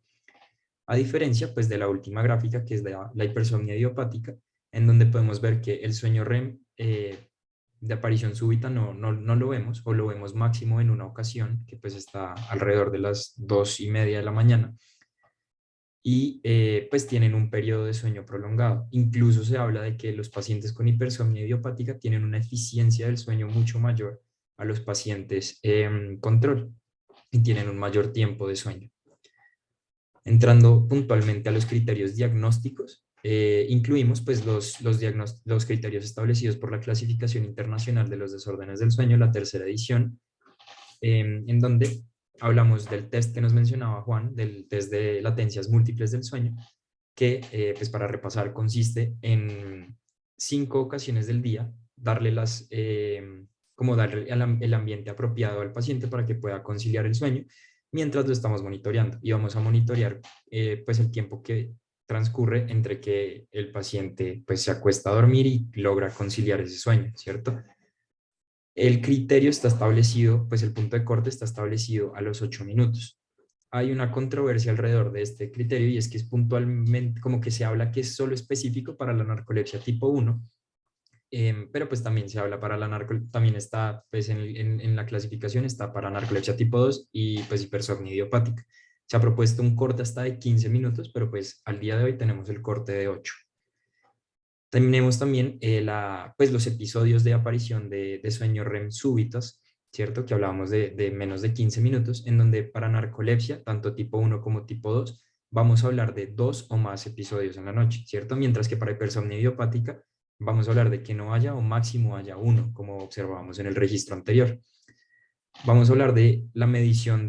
A diferencia pues de la última gráfica que es la hipersomnia idiopática, en donde podemos ver que el sueño REM de aparición súbita no lo vemos o lo vemos máximo en una ocasión que pues está alrededor de las 2:30 de la mañana y pues tienen un periodo de sueño prolongado. Incluso se habla de que los pacientes con hipersomnia idiopática tienen una eficiencia del sueño mucho mayor a los pacientes control y tienen un mayor tiempo de sueño. Entrando puntualmente a los criterios diagnósticos, incluimos pues los criterios establecidos por la Clasificación Internacional de los Desórdenes del Sueño, la tercera edición, en donde hablamos del test que nos mencionaba Juan, del test de latencias múltiples del sueño, que pues para repasar consiste en 5 ocasiones del día darle como darle el ambiente apropiado al paciente para que pueda conciliar el sueño mientras lo estamos monitoreando y vamos a monitorear pues el tiempo que transcurre entre que el paciente pues se acuesta a dormir y logra conciliar ese sueño, ¿cierto? El criterio está establecido, pues el punto de corte está establecido a los 8 minutos. Hay una controversia alrededor de este criterio y es que es puntualmente, como que se habla que es solo específico para la narcolepsia tipo 1, pero pues también se habla para la narcolepsia, también está pues en la clasificación está para narcolepsia tipo 2 y pues hipersomnia idiopática. Se ha propuesto un corte hasta de 15 minutos, pero pues al día de hoy tenemos el corte de 8. Tenemos también pues los episodios de aparición de sueño REM súbitos, ¿cierto? Que hablábamos de menos de 15 minutos, en donde para narcolepsia, tanto tipo 1 como tipo 2, vamos a hablar de 2 o más episodios en la noche, ¿cierto? Mientras que para hipersomnia idiopática vamos a hablar de que no haya o máximo haya 1, como observábamos en el registro anterior. Vamos a hablar de la medición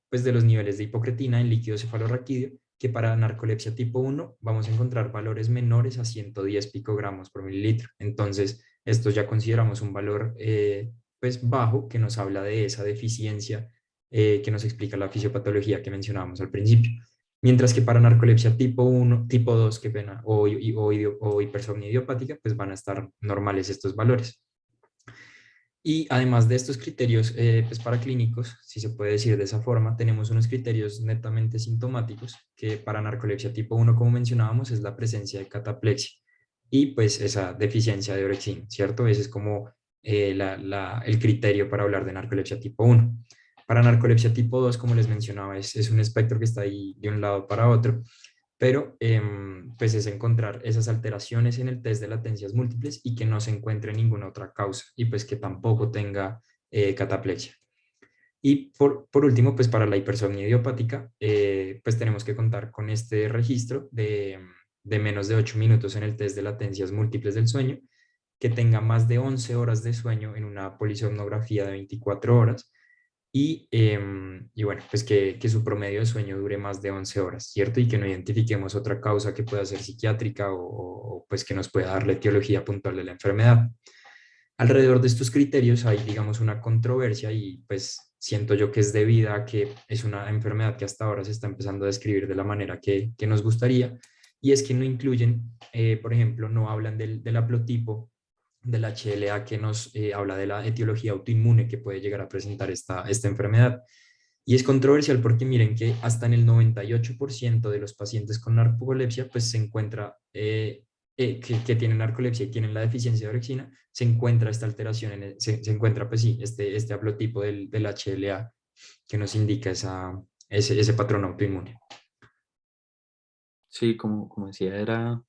pues de los niveles de hipocretina en líquido cefalorraquídeo, que para narcolepsia tipo 1 vamos a encontrar valores menores a 110 picogramos por mililitro. Entonces, esto ya consideramos un valor pues bajo que nos habla de esa deficiencia que nos explica la fisiopatología que mencionábamos al principio. Mientras que para narcolepsia tipo 1, tipo 2, qué pena, o hipersomnia idiopática, pues van a estar normales estos valores. Y además de estos criterios pues paraclínicos, si se puede decir de esa forma, tenemos unos criterios netamente sintomáticos, que para narcolepsia tipo 1, como mencionábamos, es la presencia de cataplexia y pues esa deficiencia de orexina, ¿cierto? Ese es como el criterio para hablar de narcolepsia tipo 1. Para narcolepsia tipo 2, como les mencionaba, es un espectro que está ahí de un lado para otro, pero pues es encontrar esas alteraciones en el test de latencias múltiples y que no se encuentre ninguna otra causa y pues que tampoco tenga cataplexia. Y por último, pues para la hipersomnia idiopática, pues tenemos que contar con este registro de menos de 8 minutos en el test de latencias múltiples del sueño, que tenga más de 11 horas de sueño en una polisomnografía de 24 horas y bueno, pues que su promedio de sueño dure más de 11 horas, ¿cierto? Y que no identifiquemos otra causa que pueda ser psiquiátrica o pues que nos pueda dar la etiología puntual de la enfermedad. Alrededor de estos criterios hay, digamos, una controversia y pues siento yo que es debida a que es una enfermedad que hasta ahora se está empezando a describir de la manera que nos gustaría, y es que no incluyen, por ejemplo, no hablan del haplotipo del HLA que nos habla de la etiología autoinmune que puede llegar a presentar esta enfermedad. Y es controversial porque miren que hasta en el 98% de los pacientes con narcolepsia, pues se encuentra, que tienen narcolepsia y tienen la deficiencia de orexina, se encuentra esta alteración, se encuentra, pues sí, este haplotipo del HLA que nos indica ese patrón autoinmune. Sí, como decía, era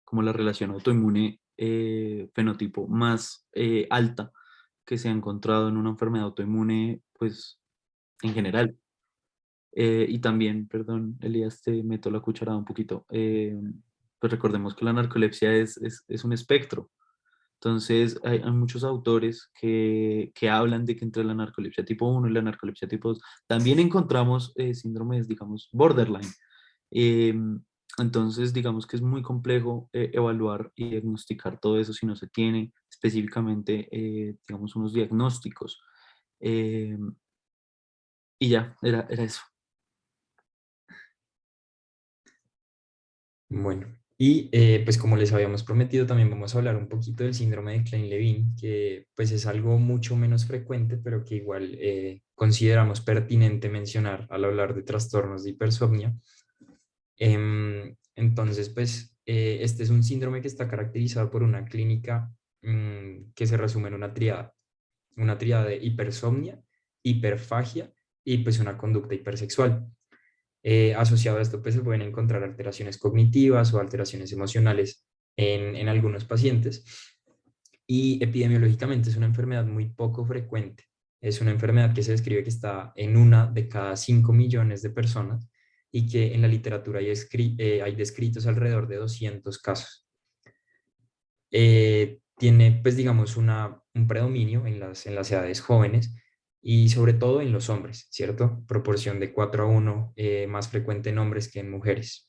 como la relación autoinmune fenotipo más alta que se ha encontrado en una enfermedad autoinmune, pues en general. Y también, perdón, Elías, te meto la cucharada un poquito. Pues recordemos que la narcolepsia es un espectro. Entonces, hay muchos autores que hablan de que entre la narcolepsia tipo 1 y la narcolepsia tipo 2 también encontramos síndromes, digamos, borderline. Eh, entonces, digamos que es muy complejo evaluar y diagnosticar todo eso si no se tiene específicamente, digamos, unos diagnósticos. Eh, y ya, era eso. Bueno, y pues como les habíamos prometido, también vamos a hablar un poquito del síndrome de Klein-Levin, que pues es algo mucho menos frecuente, pero que igual consideramos pertinente mencionar al hablar de trastornos de hipersomnia. Entonces, pues este es un síndrome que está caracterizado por una clínica que se resume en una tríada de hipersomnia, hiperfagia y pues una conducta hipersexual. Asociado a esto, pues se pueden encontrar alteraciones cognitivas o alteraciones emocionales en algunos pacientes. Y epidemiológicamente es una enfermedad muy poco frecuente. Es una enfermedad que se describe que está en una de cada 5 millones de personas y que en la literatura hay descritos alrededor de 200 casos. Tiene, pues digamos, un predominio en las edades jóvenes y sobre todo en los hombres, ¿cierto? Proporción de 4:1, más frecuente en hombres que en mujeres.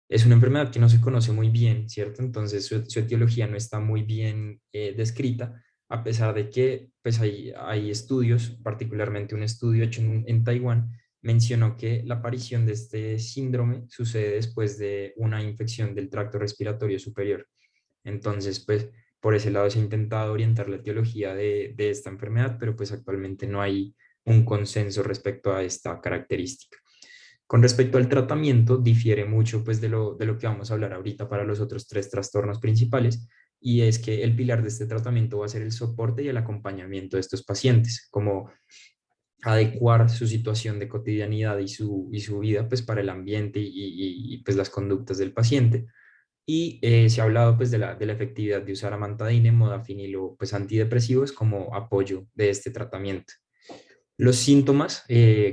Es una enfermedad que no se conoce muy bien, ¿cierto? Entonces su etiología no está muy bien descrita, a pesar de que pues hay estudios, particularmente un estudio hecho en Taiwán, mencionó que la aparición de este síndrome sucede después de una infección del tracto respiratorio superior. Entonces, pues por ese lado se ha intentado orientar la etiología de esta enfermedad, pero pues actualmente no hay un consenso respecto a esta característica. Con respecto al tratamiento, difiere mucho pues de lo que vamos a hablar ahorita para los otros tres trastornos principales, y es que el pilar de este tratamiento va a ser el soporte y el acompañamiento de estos pacientes, como adecuar su situación de cotidianidad y su vida pues para el ambiente pues las conductas del paciente. Y se ha hablado pues de la efectividad de usar amantadina, modafinil o pues antidepresivos como apoyo de este tratamiento. Los síntomas,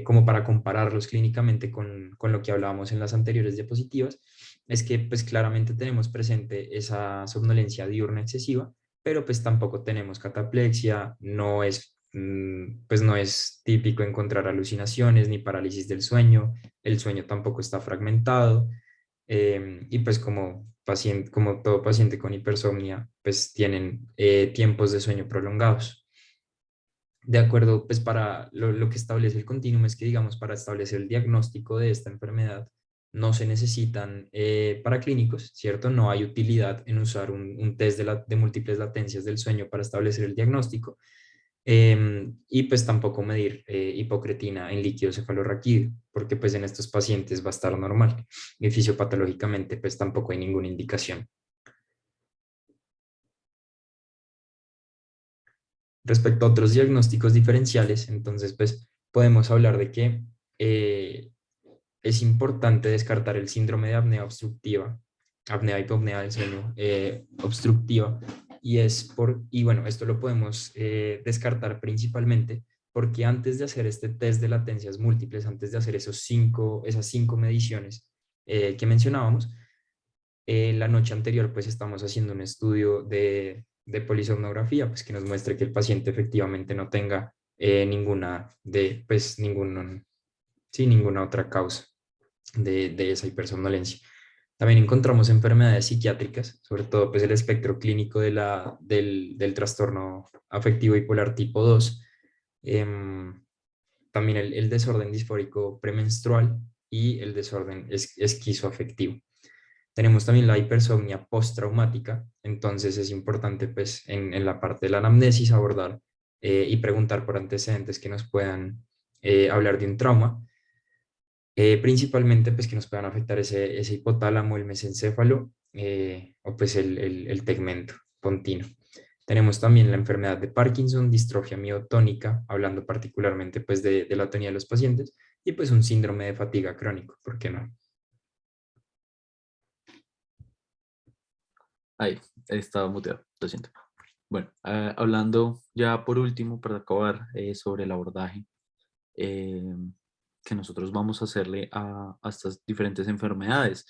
como para compararlos clínicamente con lo que hablábamos en las anteriores diapositivas, es que pues claramente tenemos presente esa somnolencia diurna excesiva, pero pues tampoco tenemos cataplexia, pues no es típico encontrar alucinaciones ni parálisis del sueño, el sueño tampoco está fragmentado, y pues como todo paciente con hipersomnia, pues tienen tiempos de sueño prolongados. De acuerdo, pues para lo que establece el continuum es que, digamos, para establecer el diagnóstico de esta enfermedad no se necesitan paraclínicos, ¿cierto? No hay utilidad en usar un test de múltiples latencias del sueño para establecer el diagnóstico, y pues tampoco medir hipocretina en líquido cefalorraquídeo, porque pues en estos pacientes va a estar normal y fisiopatológicamente pues tampoco hay ninguna indicación. Respecto a otros diagnósticos diferenciales, entonces, pues podemos hablar de que eh, es importante descartar el síndrome de apnea obstructiva, apnea hipopnea del sueño obstructiva, y bueno, esto lo podemos descartar principalmente porque antes de hacer este test de latencias múltiples, antes de hacer esas cinco mediciones que mencionábamos, la noche anterior pues estamos haciendo un estudio de polisomnografía, pues que nos muestre que el paciente efectivamente no tenga ninguna otra causa de esa hipersomnolencia. También encontramos enfermedades psiquiátricas, sobre todo pues el espectro clínico del trastorno afectivo bipolar tipo 2, también el desorden disfórico premenstrual y el desorden esquizoafectivo. Tenemos también la hipersomnia postraumática, entonces es importante pues en la parte de la anamnesis abordar y preguntar por antecedentes que nos puedan hablar de un trauma, principalmente pues que nos puedan afectar ese hipotálamo, el mesencéfalo o pues el tegmento pontino. Tenemos también la enfermedad de Parkinson, distrofia miotónica, hablando particularmente pues de la atonía de los pacientes, y pues un síndrome de fatiga crónico, ¿por qué no? Ahí, estaba muteado, lo siento. Bueno, hablando ya por último, para acabar, sobre el abordaje eh, que nosotros vamos a hacerle a estas diferentes enfermedades.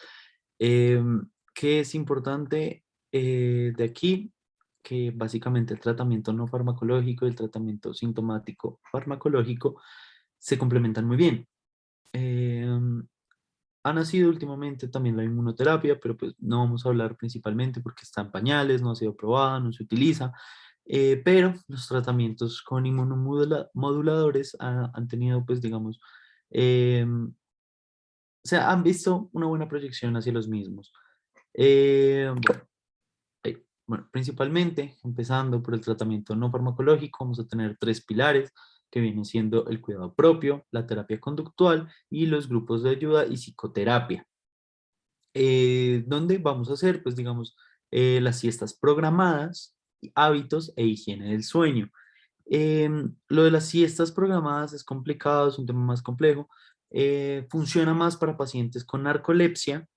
Eh, ¿Qué es importante de aquí? Que básicamente el tratamiento no farmacológico y el tratamiento sintomático farmacológico se complementan muy bien. Eh, Ha nacido últimamente también la inmunoterapia, pero pues no vamos a hablar principalmente porque está en pañales, no ha sido probada, no se utiliza, pero los tratamientos con inmunomoduladores han tenido, pues digamos, o sea, han visto una buena proyección hacia los mismos. Bueno, bueno, principalmente, empezando por el tratamiento no farmacológico, vamos a tener tres pilares que vienen siendo el cuidado propio, la terapia conductual y los grupos de ayuda y psicoterapia. Donde vamos a hacer, pues digamos, las siestas programadas, hábitos e higiene del sueño. Lo de las siestas programadas es complicado, es un tema más complejo. Funciona más para pacientes con narcolepsia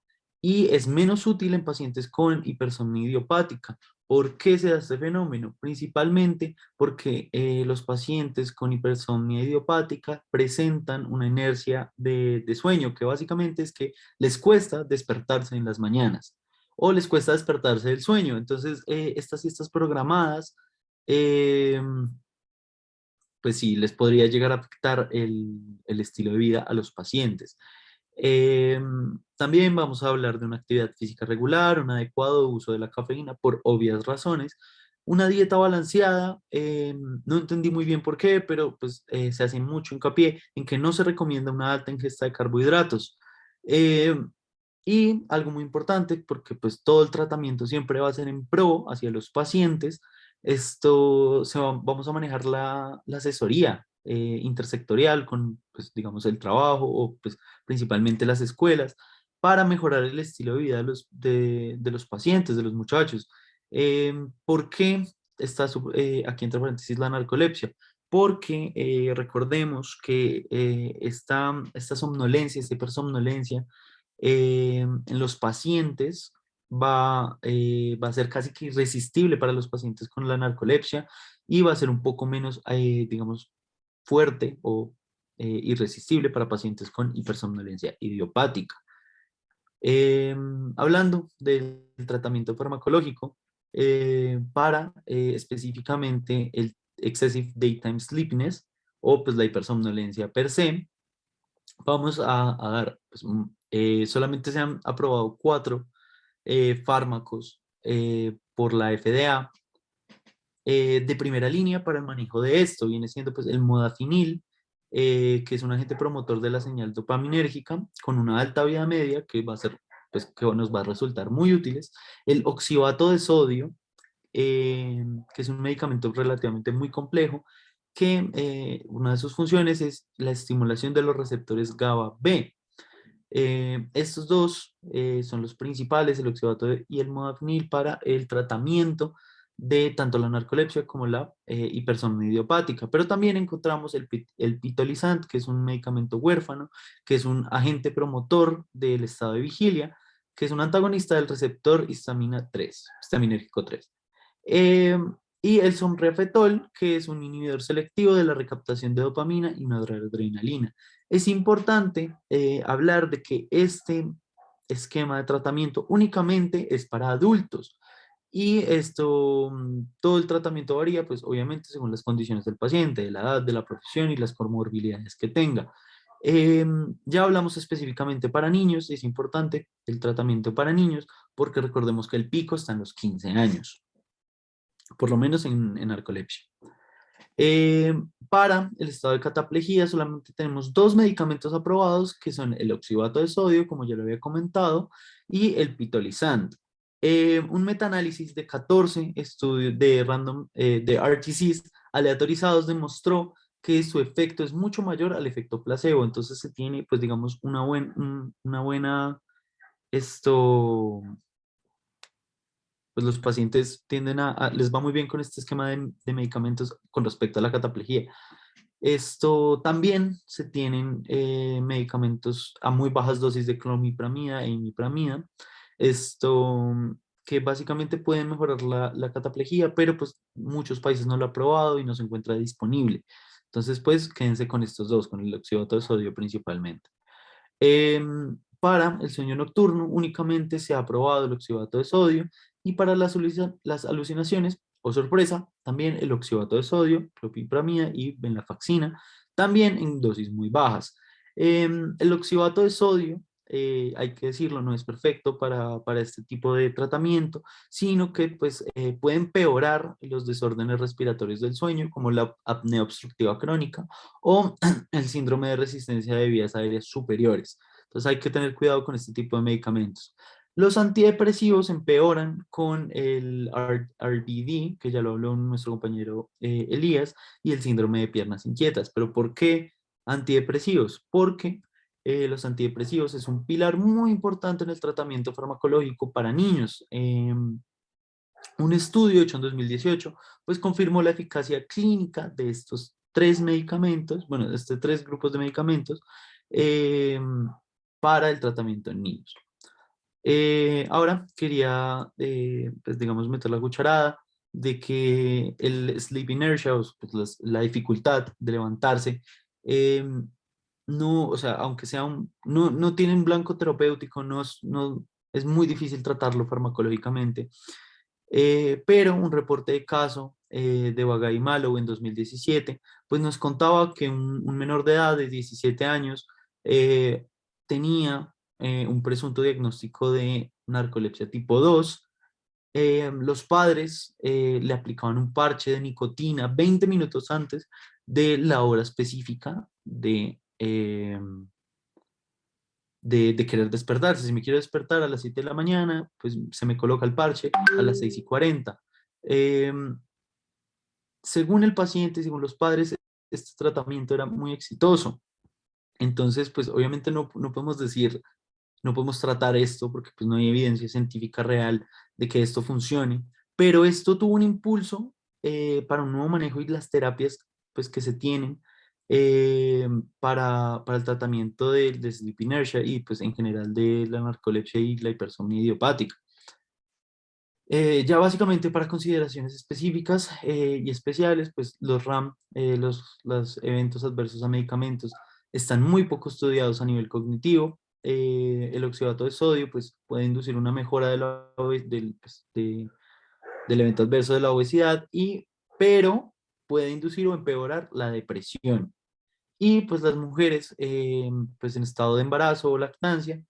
y es menos útil en pacientes con hipersomnia idiopática. ¿Por qué se da este fenómeno? Principalmente porque los pacientes con hipersomnia idiopática presentan una inercia de sueño, que básicamente es que les cuesta despertarse en las mañanas o les cuesta despertarse del sueño. Entonces, estas siestas programadas, eh, pues sí, les podría llegar a afectar el estilo de vida a los pacientes. Eh, También vamos a hablar de una actividad física regular, un adecuado uso de la cafeína por obvias razones, una dieta balanceada, no entendí muy bien por qué, pero pues se hace mucho hincapié en que no se recomienda una alta ingesta de carbohidratos. Eh, y algo muy importante, porque pues todo el tratamiento siempre va a ser en pro hacia los pacientes, vamos a manejar la asesoría intersectorial con, pues, digamos, el trabajo o pues, principalmente las escuelas para mejorar el estilo de vida de los pacientes, de los muchachos. ¿Por qué está aquí entre paréntesis la narcolepsia? Porque recordemos que esta somnolencia, esta hipersomnolencia, en los pacientes va a ser casi que irresistible para los pacientes con la narcolepsia y va a ser un poco menos, digamos, fuerte o irresistible para pacientes con hipersomnolencia idiopática. Hablando del tratamiento farmacológico, para específicamente el excessive daytime sleepiness o pues la hipersomnolencia per se, vamos a dar, pues, solamente se han aprobado 4 fármacos por la FDA de primera línea para el manejo de esto. Viene siendo pues el modafinil, que es un agente promotor de la señal dopaminérgica con una alta vida media que va a ser, pues, que nos va a resultar muy útiles. El oxibato de sodio, que es un medicamento relativamente muy complejo, que una de sus funciones es la estimulación de los receptores GABA-B. Estos dos son los principales, el oxibato y el modafinil, para el tratamiento de tanto la narcolepsia como la hipersomnia idiopática. Pero también encontramos el pitolisant, que es un medicamento huérfano, que es un agente promotor del estado de vigilia, que es un antagonista del receptor histamina 3, histaminérgico 3. Eh, y el somrefetol, que es un inhibidor selectivo de la recaptación de dopamina y noradrenalina. Es importante hablar de que este esquema de tratamiento únicamente es para adultos y todo el tratamiento varía, pues obviamente según las condiciones del paciente, de la edad, de la profesión y las comorbilidades que tenga. Ya hablamos específicamente para niños, es importante el tratamiento para niños porque recordemos que el pico está en los 15 años, por lo menos en narcolepsia. Eh, para el estado de cataplejía solamente tenemos dos medicamentos aprobados, que son el oxalato de sodio, como ya lo había comentado, y el pitolisant. Un metaanálisis de 14 estudios de RTCs aleatorizados demostró que su efecto es mucho mayor al efecto placebo. Entonces se tiene, pues digamos, una buena, esto, pues los pacientes tienden les va muy bien con este esquema de medicamentos con respecto a la cataplejía. Esto también se tienen medicamentos a muy bajas dosis de clomipramida e imipramida, esto que básicamente pueden mejorar la cataplejía, pero pues muchos países no lo han probado y no se encuentra disponible. Entonces, pues quédense con estos dos, con el oxalato de sodio principalmente. Para el sueño nocturno únicamente se ha aprobado el oxalato de sodio y para las alucinaciones, o sorpresa, también el oxalato de sodio, clopidogrel y venlafaxina, también en dosis muy bajas. El oxalato de sodio, hay que decirlo, no es perfecto para este tipo de tratamiento, sino que pues, puede empeorar los desórdenes respiratorios del sueño, como la apnea obstructiva crónica o el síndrome de resistencia de vías aéreas superiores. Entonces hay que tener cuidado con este tipo de medicamentos. Los antidepresivos empeoran con el RBD, que ya lo habló nuestro compañero Elías, y el síndrome de piernas inquietas. ¿Pero por qué antidepresivos? Porque los antidepresivos es un pilar muy importante en el tratamiento farmacológico para niños. Un estudio hecho en 2018 pues confirmó la eficacia clínica de estos tres medicamentos, bueno, de estos tres grupos de medicamentos eh, para el tratamiento en niños. Ahora quería, pues digamos, meter la cucharada de que el sleep inertia, o pues, la dificultad de levantarse, eh, no, o sea, aunque sea no tiene un blanco terapéutico, no, es muy difícil tratarlo farmacológicamente. Pero un reporte de caso de Bagay Malo en 2017, pues nos contaba que un menor de edad de 17 años tenía un presunto diagnóstico de narcolepsia tipo 2. Los padres le aplicaban un parche de nicotina 20 minutos antes de la hora específica de querer despertarse. Si me quiero despertar a las 7 de la mañana, pues se me coloca el parche a las 6:40. Eh, Según el paciente, según los padres, este tratamiento era muy exitoso. Entonces, pues obviamente no podemos decir, no podemos tratar esto porque pues no hay evidencia científica real de que esto funcione, pero esto tuvo un impulso para un nuevo manejo y las terapias pues que se tienen para el tratamiento de sleep inertia y pues en general de la narcolepsia y la hipersomnia idiopática. Ya básicamente para consideraciones específicas y especiales, pues los RAM, los eventos adversos a medicamentos, están muy poco estudiados a nivel cognitivo. El oxalato de sodio pues, puede inducir una mejora del evento adverso de la obesidad, pero puede inducir o empeorar la depresión. Y pues las mujeres pues en estado de embarazo o lactancia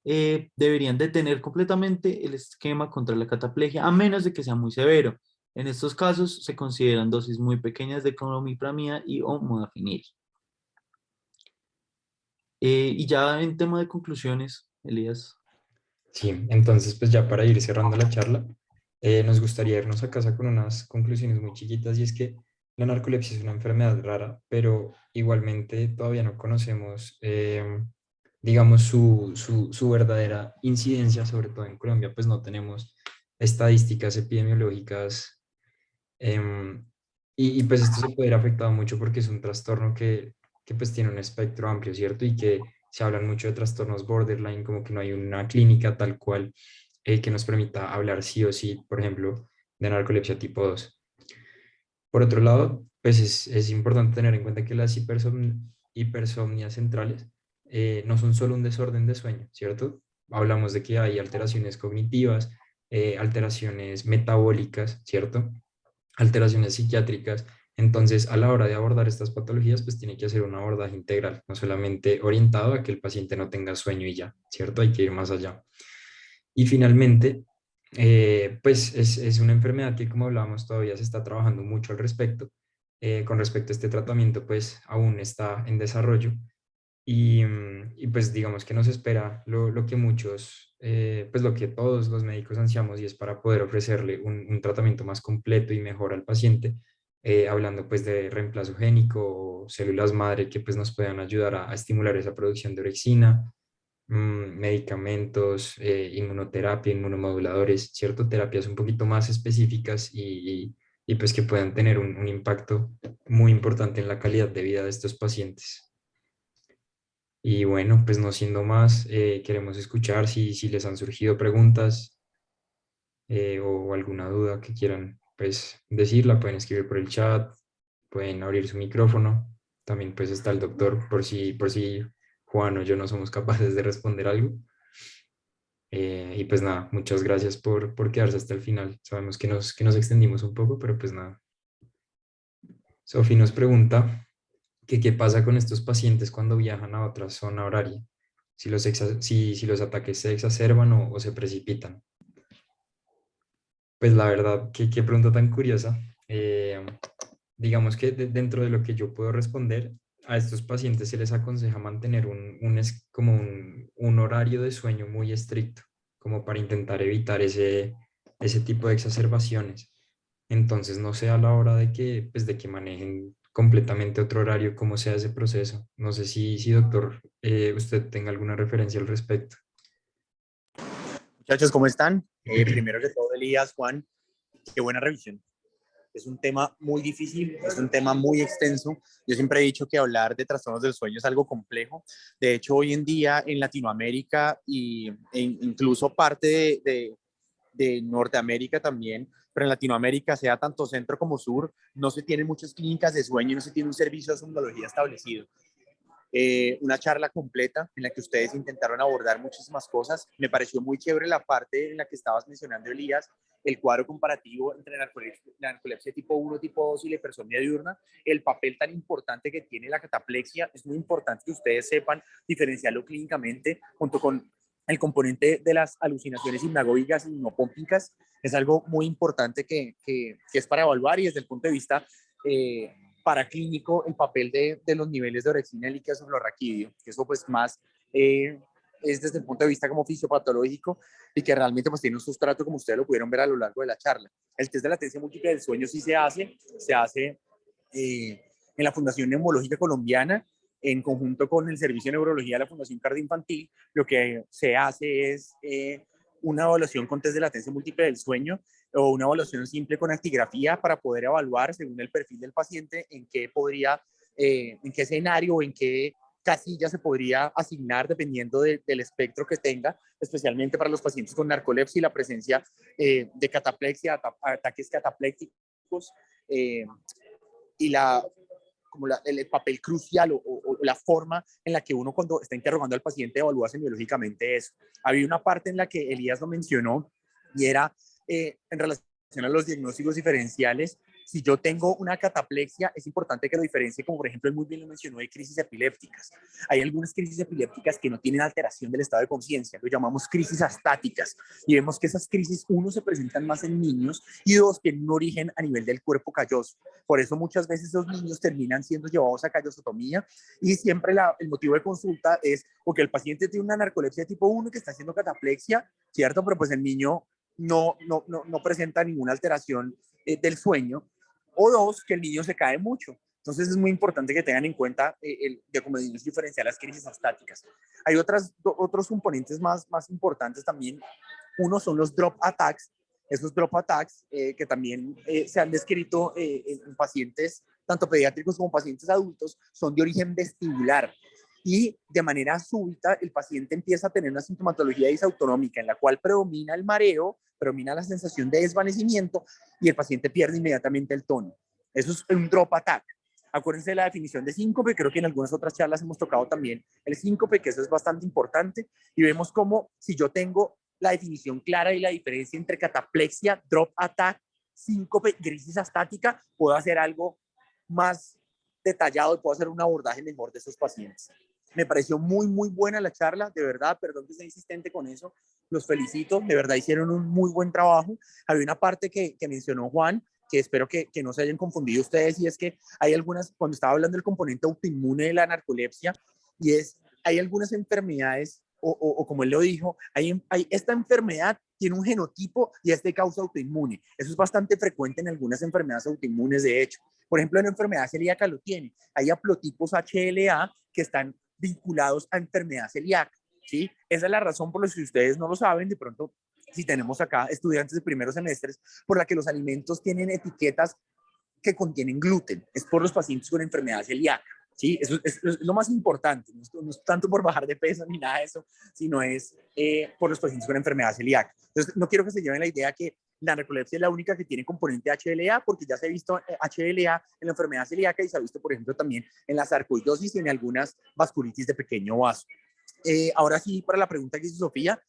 deberían detener completamente el esquema contra la cataplegia, a menos de que sea muy severo. En estos casos se consideran dosis muy pequeñas de clomipramida y o modafinil. Y ya en tema de conclusiones, Elías. Sí, entonces pues ya para ir cerrando la charla, nos gustaría irnos a casa con unas conclusiones muy chiquitas y es que la narcolepsia es una enfermedad rara, pero igualmente todavía no conocemos, digamos, su verdadera incidencia, sobre todo en Colombia, pues no tenemos estadísticas epidemiológicas y pues esto se puede ver afectado mucho porque es un trastorno que pues tiene un espectro amplio, ¿cierto? Y que se hablan mucho de trastornos borderline, como que no hay una clínica tal cual que nos permita hablar sí o sí, por ejemplo, de narcolepsia tipo 2. Por otro lado, pues es importante tener en cuenta que las hipersomnias centrales no son solo un desorden de sueño, ¿cierto? Hablamos de que hay alteraciones cognitivas, alteraciones metabólicas, ¿cierto? Alteraciones psiquiátricas. Entonces, a la hora de abordar estas patologías, pues tiene que hacer un abordaje integral, no solamente orientado a que el paciente no tenga sueño y ya, ¿cierto? Hay que ir más allá. Y finalmente, pues es una enfermedad que, como hablábamos, todavía se está trabajando mucho al respecto, con respecto a este tratamiento, pues aún está en desarrollo. Y pues digamos que nos espera lo que muchos, pues lo que todos los médicos ansiamos, y es para poder ofrecerle un tratamiento más completo y mejor al paciente, hablando pues de reemplazo génico o células madre que pues nos puedan ayudar a estimular esa producción de orexina, medicamentos, inmunoterapia, inmunomoduladores, cierto, terapias un poquito más específicas y pues que puedan tener un impacto muy importante en la calidad de vida de estos pacientes. Y bueno, pues no siendo más, queremos escuchar si les han surgido preguntas o alguna duda que quieran pues decirla, pueden escribir por el chat, pueden abrir su micrófono. También pues está el doctor por si Juan o yo no somos capaces de responder algo. Y pues nada, muchas gracias por quedarse hasta el final. Sabemos que nos extendimos un poco, pero pues nada. Sofi nos pregunta que qué pasa con estos pacientes cuando viajan a otra zona horaria, si los ataques se exacerban o se precipitan. Pues la verdad, qué pregunta tan curiosa. Digamos que dentro de lo que yo puedo responder, a estos pacientes se les aconseja mantener como un horario de sueño muy estricto, como para intentar evitar ese tipo de exacerbaciones. Entonces, no sé a la hora de que manejen completamente otro horario, cómo sea ese proceso. No sé si doctor, usted tenga alguna referencia al respecto. Muchachos, ¿cómo están? Primero que todo, Elías, Juan, qué buena revisión. Es un tema muy difícil, es un tema muy extenso. Yo siempre he dicho que hablar de trastornos del sueño es algo complejo. De hecho, hoy en día en Latinoamérica e incluso parte de Norteamérica también, pero en Latinoamérica, sea tanto centro como sur, no se tienen muchas clínicas de sueño y no se tiene un servicio de somnología establecido. Una charla completa en la que ustedes intentaron abordar muchísimas cosas. Me pareció muy chévere la parte en la que estabas mencionando, Elías, el cuadro comparativo entre la narcolepsia tipo 1, tipo 2 y la hipersomnia diurna, el papel tan importante que tiene la cataplexia. Es muy importante que ustedes sepan diferenciarlo clínicamente junto con el componente de las alucinaciones hipnagógicas y hipnopómpicas. Es algo muy importante que es para evaluar, y desde el punto de vista paraclínico, el papel de los niveles de orexina y líquido cefalorraquídeo, que eso pues más es desde el punto de vista como fisiopatológico, y que realmente pues tiene un sustrato como ustedes lo pudieron ver a lo largo de la charla. El test de latencia múltiple del sueño sí se hace en la Fundación Neumológica Colombiana, en conjunto con el Servicio de Neurología de la Fundación Cardioinfantil. Lo que se hace es una evaluación con test de latencia múltiple del sueño, o una evaluación simple con actigrafía, para poder evaluar según el perfil del paciente en qué escenario o en qué casilla se podría asignar dependiendo del espectro que tenga, especialmente para los pacientes con narcolepsia y la presencia de cataplexia, ataques cataplécticos, y el papel crucial o la forma en la que uno, cuando está interrogando al paciente, evalúa semiológicamente eso. Había una parte en la que Elías lo mencionó, y era en relación a los diagnósticos diferenciales. Si yo tengo una cataplexia, es importante que lo diferencie, como por ejemplo él muy bien lo mencionó, de crisis epilépticas. Hay algunas crisis epilépticas que no tienen alteración del estado de conciencia, lo llamamos crisis astáticas, y vemos que esas crisis, uno, se presentan más en niños, y dos, tienen un origen a nivel del cuerpo calloso. Por eso muchas veces los niños terminan siendo llevados a callosotomía, y siempre el motivo de consulta es porque el paciente tiene una narcolepsia tipo 1 que está haciendo cataplexia, ¿cierto? Pero pues el niño no presenta ninguna alteración del sueño, o dos, que el niño se cae mucho. Entonces es muy importante que tengan en cuenta de cómo diferenciar las crisis estáticas. Hay otros componentes más importantes también. Uno son los drop attacks. Esos drop attacks que también se han descrito en pacientes, tanto pediátricos como pacientes adultos, son de origen vestibular. Y de manera súbita el paciente empieza a tener una sintomatología disautonómica en la cual predomina el mareo, predomina la sensación de desvanecimiento, y el paciente pierde inmediatamente el tono. Eso es un drop attack. Acuérdense de la definición de síncope, creo que en algunas otras charlas hemos tocado también el síncope, que eso es bastante importante, y vemos cómo, si yo tengo la definición clara y la diferencia entre cataplexia, drop attack, síncope, crisis astática, puedo hacer algo más detallado y puedo hacer un abordaje mejor de esos pacientes. Me pareció muy buena la charla, de verdad, perdón que sea insistente con eso, los felicito, de verdad hicieron un muy buen trabajo. Había una parte que mencionó Juan, que espero que no se hayan confundido ustedes, y es que hay algunas, cuando estaba hablando del componente autoinmune de la narcolepsia, y hay algunas enfermedades, o como él lo dijo, esta enfermedad tiene un genotipo y es de causa autoinmune. Eso es bastante frecuente en algunas enfermedades autoinmunes, de hecho. Por ejemplo, en la enfermedad celíaca lo tiene. Hay haplotipos HLA que están vinculados a enfermedad celíaca, ¿sí? Esa es la razón por la que, si ustedes no lo saben, de pronto, si tenemos acá estudiantes de primeros semestres, por la que los alimentos tienen etiquetas que contienen gluten. Es por los pacientes con enfermedad celíaca, ¿sí? Eso es lo más importante. No es tanto por bajar de peso ni nada de eso, sino es por los pacientes con enfermedad celíaca. Entonces, no quiero que se lleven la idea que la narcolepsia es la única que tiene componente HLA, porque ya se ha visto HLA en la enfermedad celíaca y se ha visto, por ejemplo, también en la sarcoidosis y en algunas vasculitis de pequeño vaso. Ahora sí, para la pregunta que hizo Sofía,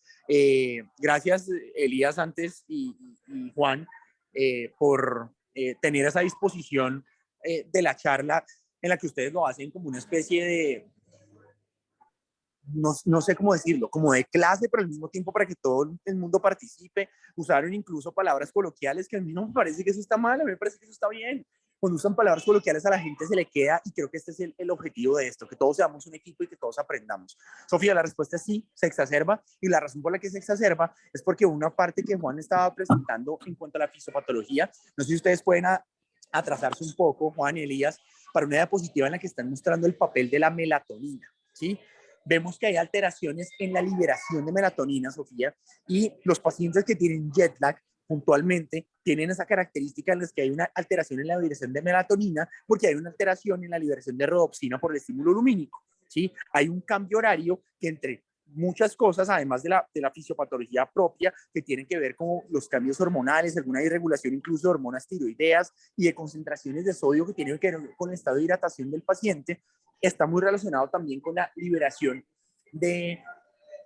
gracias Elías antes y Juan por tener esa disposición de la charla, en la que ustedes lo hacen como una especie de, no sé cómo decirlo, como de clase, pero al mismo tiempo para que todo el mundo participe. Usaron incluso palabras coloquiales, que a mí no me parece que eso está mal, a mí me parece que eso está bien. Cuando usan palabras coloquiales a la gente se le queda, y creo que este es el objetivo de esto, que todos seamos un equipo y que todos aprendamos. Sofía, la respuesta es sí, se exacerba, y la razón por la que se exacerba es porque una parte que Juan estaba presentando en cuanto a la fisiopatología, no sé si ustedes pueden atrasarse un poco, Juan y Elías, para una diapositiva en la que están mostrando el papel de la melatonina, ¿sí? Vemos que hay alteraciones en la liberación de melatonina, Sofía, y los pacientes que tienen jet lag puntualmente tienen esa característica en las que hay una alteración en la liberación de melatonina, porque hay una alteración en la liberación de rodopsina por el estímulo lumínico, ¿sí? Hay un cambio horario que, entre muchas cosas, además de la fisiopatología propia, que tienen que ver con los cambios hormonales, alguna irregulación incluso de hormonas tiroideas y de concentraciones de sodio que tienen que ver con el estado de hidratación del paciente, está muy relacionado también con la liberación de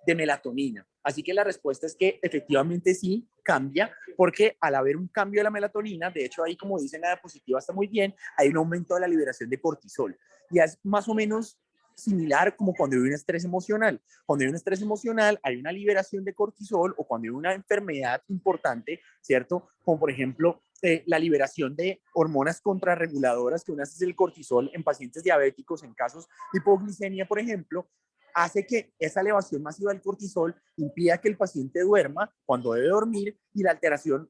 melatonina. Así que la respuesta es que efectivamente sí cambia, porque al haber un cambio de la melatonina, de hecho ahí, como dice en la diapositiva, está muy bien, hay un aumento de la liberación de cortisol. Y es más o menos similar como cuando hay un estrés emocional. Cuando hay un estrés emocional, hay una liberación de cortisol, o cuando hay una enfermedad importante, ¿cierto? Como por ejemplo la liberación de hormonas contrarreguladoras, que una es el cortisol en pacientes diabéticos, en casos de hipoglicemia, por ejemplo, hace que esa elevación masiva del cortisol impida que el paciente duerma cuando debe dormir, y la alteración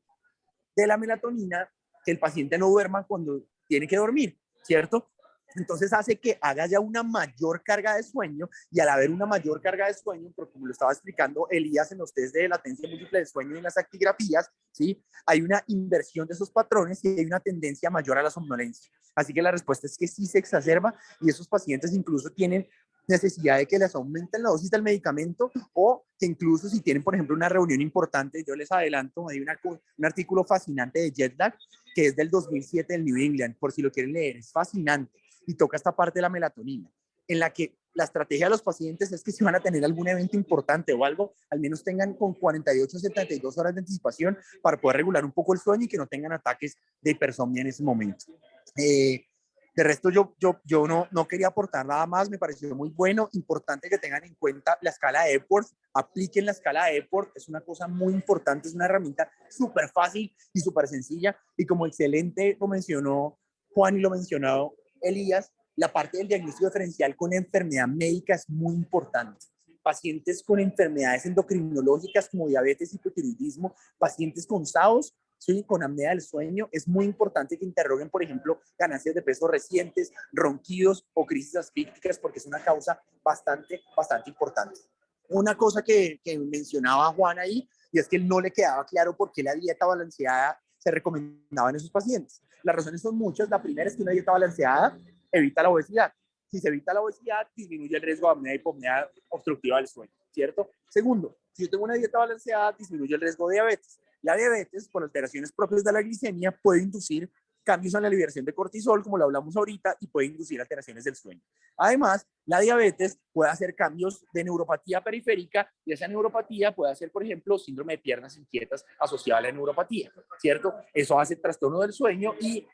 de la melatonina, que el paciente no duerma cuando tiene que dormir, ¿cierto? Entonces hace que haga ya una mayor carga de sueño, y al haber una mayor carga de sueño, porque como lo estaba explicando Elías en los test de latencia múltiple de sueño y en las actigrafías, ¿sí? Hay una inversión de esos patrones y hay una tendencia mayor a la somnolencia. Así que la respuesta es que sí se exacerba, y esos pacientes incluso tienen necesidad de que les aumenten la dosis del medicamento, o que incluso si tienen, por ejemplo, una reunión importante, yo les adelanto, hay un artículo fascinante de jet lag que es del 2007 del New England, por si lo quieren leer, es fascinante, y toca esta parte de la melatonina, en la que la estrategia de los pacientes es que si van a tener algún evento importante o algo, al menos tengan con 48 a 72 horas de anticipación para poder regular un poco el sueño y que no tengan ataques de hipersomnia en ese momento. De resto, yo no quería aportar nada más, me pareció muy bueno, importante que tengan en cuenta la escala de Epworth, apliquen la escala de Epworth, es una cosa muy importante, es una herramienta súper fácil y súper sencilla, y como excelente lo mencionó Juan y lo mencionó Elías, la parte del diagnóstico diferencial con enfermedad médica es muy importante. Pacientes con enfermedades endocrinológicas como diabetes, hipotiroidismo, pacientes con SAOS, ¿sí? Con apnea del sueño, es muy importante que interroguen, por ejemplo, ganancias de peso recientes, ronquidos o crisis asfícticas, porque es una causa bastante importante. Una cosa que mencionaba Juan ahí, y es que él no le quedaba claro por qué la dieta balanceada se recomendaba en esos pacientes. Las razones son muchas. La primera es que una dieta balanceada evita la obesidad. Si se evita la obesidad, disminuye el riesgo de apnea y hipopnea obstructiva del sueño, ¿cierto? Segundo, si yo tengo una dieta balanceada, disminuye el riesgo de diabetes. La diabetes, por alteraciones propias de la glicemia, puede inducir cambios en la liberación de cortisol, como lo hablamos ahorita, y puede inducir alteraciones del sueño. Además, la diabetes puede hacer cambios de neuropatía periférica, y esa neuropatía puede hacer, por ejemplo, síndrome de piernas inquietas asociada a la neuropatía, ¿cierto? Eso hace trastorno del sueño y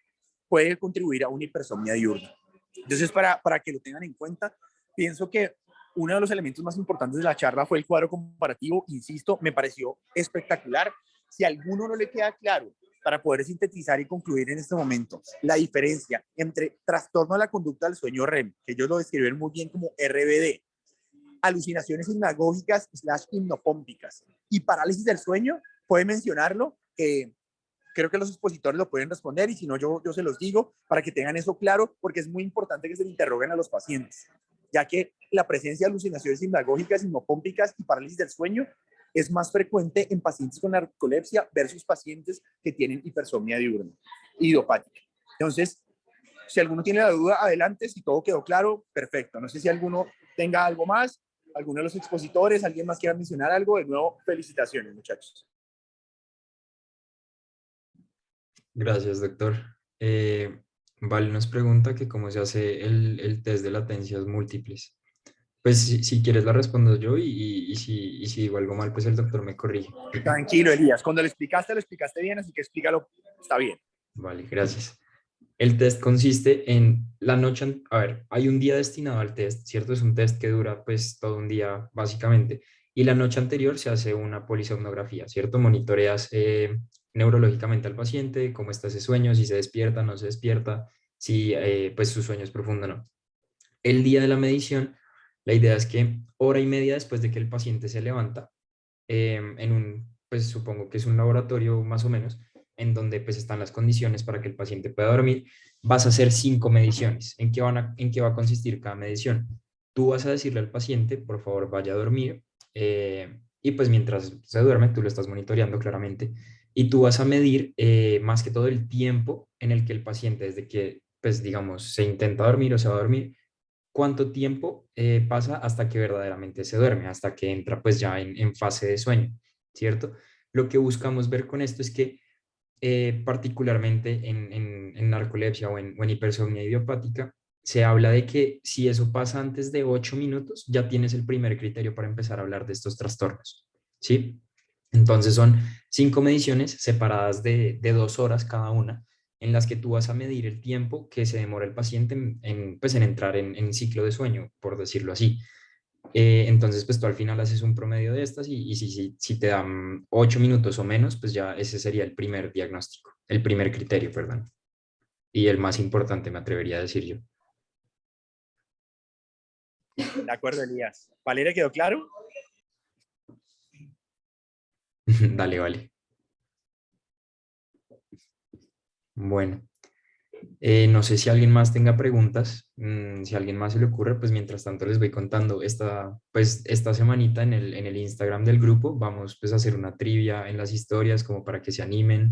puede contribuir a una hipersomnia diurna. Entonces, para que lo tengan en cuenta, pienso que uno de los elementos más importantes de la charla fue el cuadro comparativo. Insisto, me pareció espectacular. Si a alguno no le queda claro para poder sintetizar y concluir en este momento la diferencia entre trastorno de la conducta del sueño REM, que ellos lo describen muy bien como RBD, alucinaciones hipnagógicas / hipnopómpicas y parálisis del sueño, puede mencionarlo, creo que los expositores lo pueden responder y si no yo se los digo para que tengan eso claro, porque es muy importante que se le interroguen a los pacientes, ya que la presencia de alucinaciones hipnagógicas, hipnopómpicas y parálisis del sueño es más frecuente en pacientes con narcolepsia versus pacientes que tienen hipersomnia diurna y idiopática. Entonces, si alguno tiene la duda, adelante. Si todo quedó claro, perfecto. No sé si alguno tenga algo más, alguno de los expositores, alguien más quiera mencionar algo. De nuevo, felicitaciones, muchachos. Gracias, doctor. Vale nos pregunta que cómo se hace el test de latencias múltiples. Pues si quieres la respondo yo y si digo algo mal, pues el doctor me corrige. Tranquilo, Elías. Cuando lo explicaste bien, así que explícalo, está bien. Vale, gracias. El test consiste en la noche, a ver, hay un día destinado al test, ¿cierto? Es un test que dura pues todo un día básicamente, y la noche anterior se hace una polisomnografía, ¿cierto? Monitoreas neurológicamente al paciente, cómo está ese sueño, si se despierta, no se despierta, si pues su sueño es profundo o no. El día de la medición, la idea es que hora y media después de que el paciente se levanta, en un, pues supongo que es un laboratorio más o menos, en donde pues están las condiciones para que el paciente pueda dormir, vas a hacer 5 mediciones. ¿En qué va a consistir cada medición? Tú vas a decirle al paciente, por favor, vaya a dormir, y pues mientras se duerme, tú lo estás monitoreando claramente, y tú vas a medir más que todo el tiempo en el que el paciente, desde que, pues digamos, se intenta dormir o se va a dormir, cuánto tiempo pasa hasta que verdaderamente se duerme, hasta que entra pues ya en fase de sueño, ¿cierto? Lo que buscamos ver con esto es que particularmente en narcolepsia o en hipersomnia idiopática, se habla de que si eso pasa antes de 8 minutos, ya tienes el primer criterio para empezar a hablar de estos trastornos, ¿sí? Entonces son 5 mediciones separadas de 2 horas cada una, en las que tú vas a medir el tiempo que se demora el paciente pues en entrar en ciclo de sueño, por decirlo así. Entonces, pues tú al final haces un promedio de estas y si te dan 8 minutos o menos, pues ya ese sería el primer diagnóstico, el primer criterio, perdón. Y el más importante, me atrevería a decir yo. De acuerdo, Elías. ¿Valeria quedó claro? Dale, vale. Bueno, no sé si alguien más tenga preguntas, si a alguien más se le ocurre, pues mientras tanto les voy contando esta semanita en el Instagram del grupo, vamos pues a hacer una trivia en las historias como para que se animen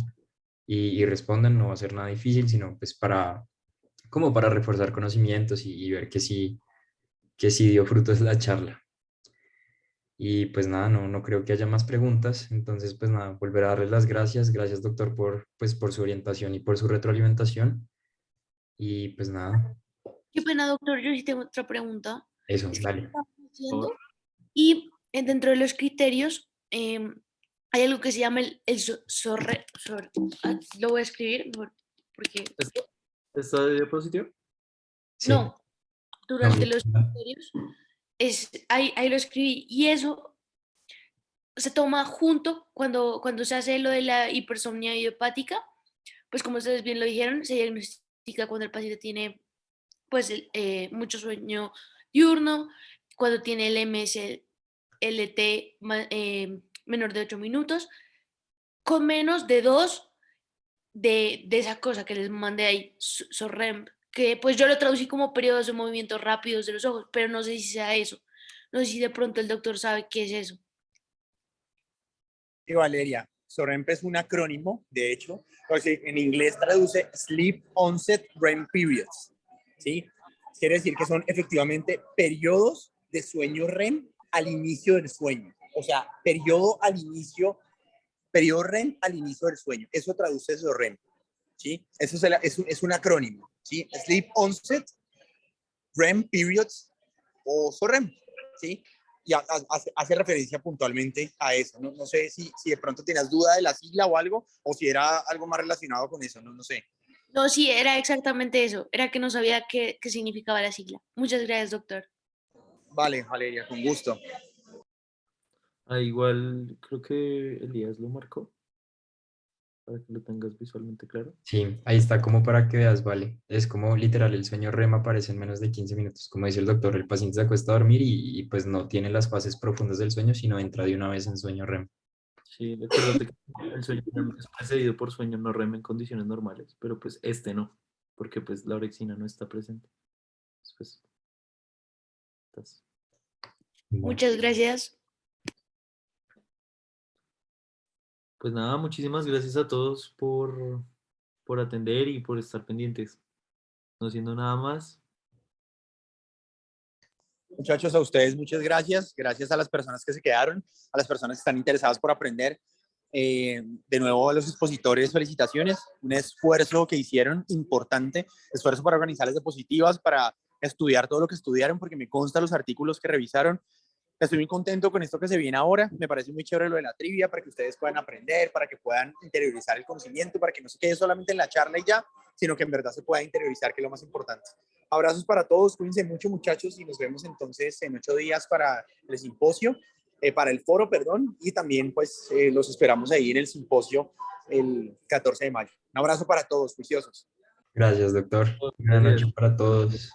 y respondan, no va a ser nada difícil, sino pues como para reforzar conocimientos y ver que sí dio frutos la charla. Y pues nada, no creo que haya más preguntas, entonces pues nada, volver a darles las gracias, gracias doctor por su orientación y por su retroalimentación. Y pues nada, Qué pena, doctor, yo sí tengo otra pregunta. eso, Es que dale. estamos haciendo y dentro de los criterios hay algo que se llama lo voy a escribir porque ¿Está de diapositiva? Sí. no, No, durante los criterios ahí lo escribí y eso se toma junto cuando se hace lo de la hipersomnia idiopática, pues como ustedes bien lo dijeron, se diagnostica cuando el paciente tiene pues mucho sueño diurno, cuando tiene el MSLT menor de 8 minutos, con menos de 2 de esa cosa que les mandé ahí, SORREM, que pues yo lo traducí como periodos de movimientos rápidos de los ojos, pero no sé si sea eso. No sé si de pronto el doctor sabe qué es eso. Sí, Valeria. SOREM es un acrónimo, de hecho, en inglés traduce Sleep Onset REM Periods, ¿sí? Quiere decir que son efectivamente periodos de sueño REM al inicio del sueño. O sea, periodo REM al inicio del sueño. Eso traduce SOREM, ¿sí? Eso es un acrónimo, ¿sí? Sleep Onset REM Periods o SOREM, ¿sí? Y hace referencia puntualmente a eso. No sé si de pronto tenías duda de la sigla o algo, o si era algo más relacionado con eso, no sé. No, sí, era exactamente eso. Era que no sabía qué significaba la sigla. Muchas gracias, doctor. Vale, Valeria, con gusto. Igual creo que Elías lo marcó. para que lo tengas visualmente claro. Sí, ahí está como para que veas, vale. Es como literal, el sueño REM aparece en menos de 15 minutos. Como dice el doctor, el paciente se acuesta a dormir y pues no tiene las fases profundas del sueño, sino entra de una vez en sueño REM. Sí, acuérdate que el sueño REM es precedido por sueño no REM en condiciones normales, pero pues este no, porque pues la orexina no está presente. Pues, estás- Bueno, Muchas gracias. pues nada, muchísimas gracias a todos por atender y por estar pendientes. No siendo nada más, Muchachos, a ustedes muchas gracias. Gracias a las personas que se quedaron, a las personas que están interesadas por aprender. De nuevo a los expositores, felicitaciones. Un esfuerzo que hicieron importante, esfuerzo para organizar las diapositivas, para estudiar todo lo que estudiaron, porque me consta los artículos que revisaron. Estoy muy contento con esto que se viene ahora. Me parece muy chévere lo de la trivia para que ustedes puedan aprender, para que puedan interiorizar el conocimiento, para que no se quede solamente en la charla y ya, sino que en verdad se pueda interiorizar, que es lo más importante. Abrazos para todos, cuídense mucho muchachos y nos vemos entonces en 8 días para el simposio, para el foro, perdón, y también pues los esperamos ahí en el simposio el 14 de mayo. Un abrazo para todos, juiciosos. gracias, doctor. Buenas gracias. noches para todos.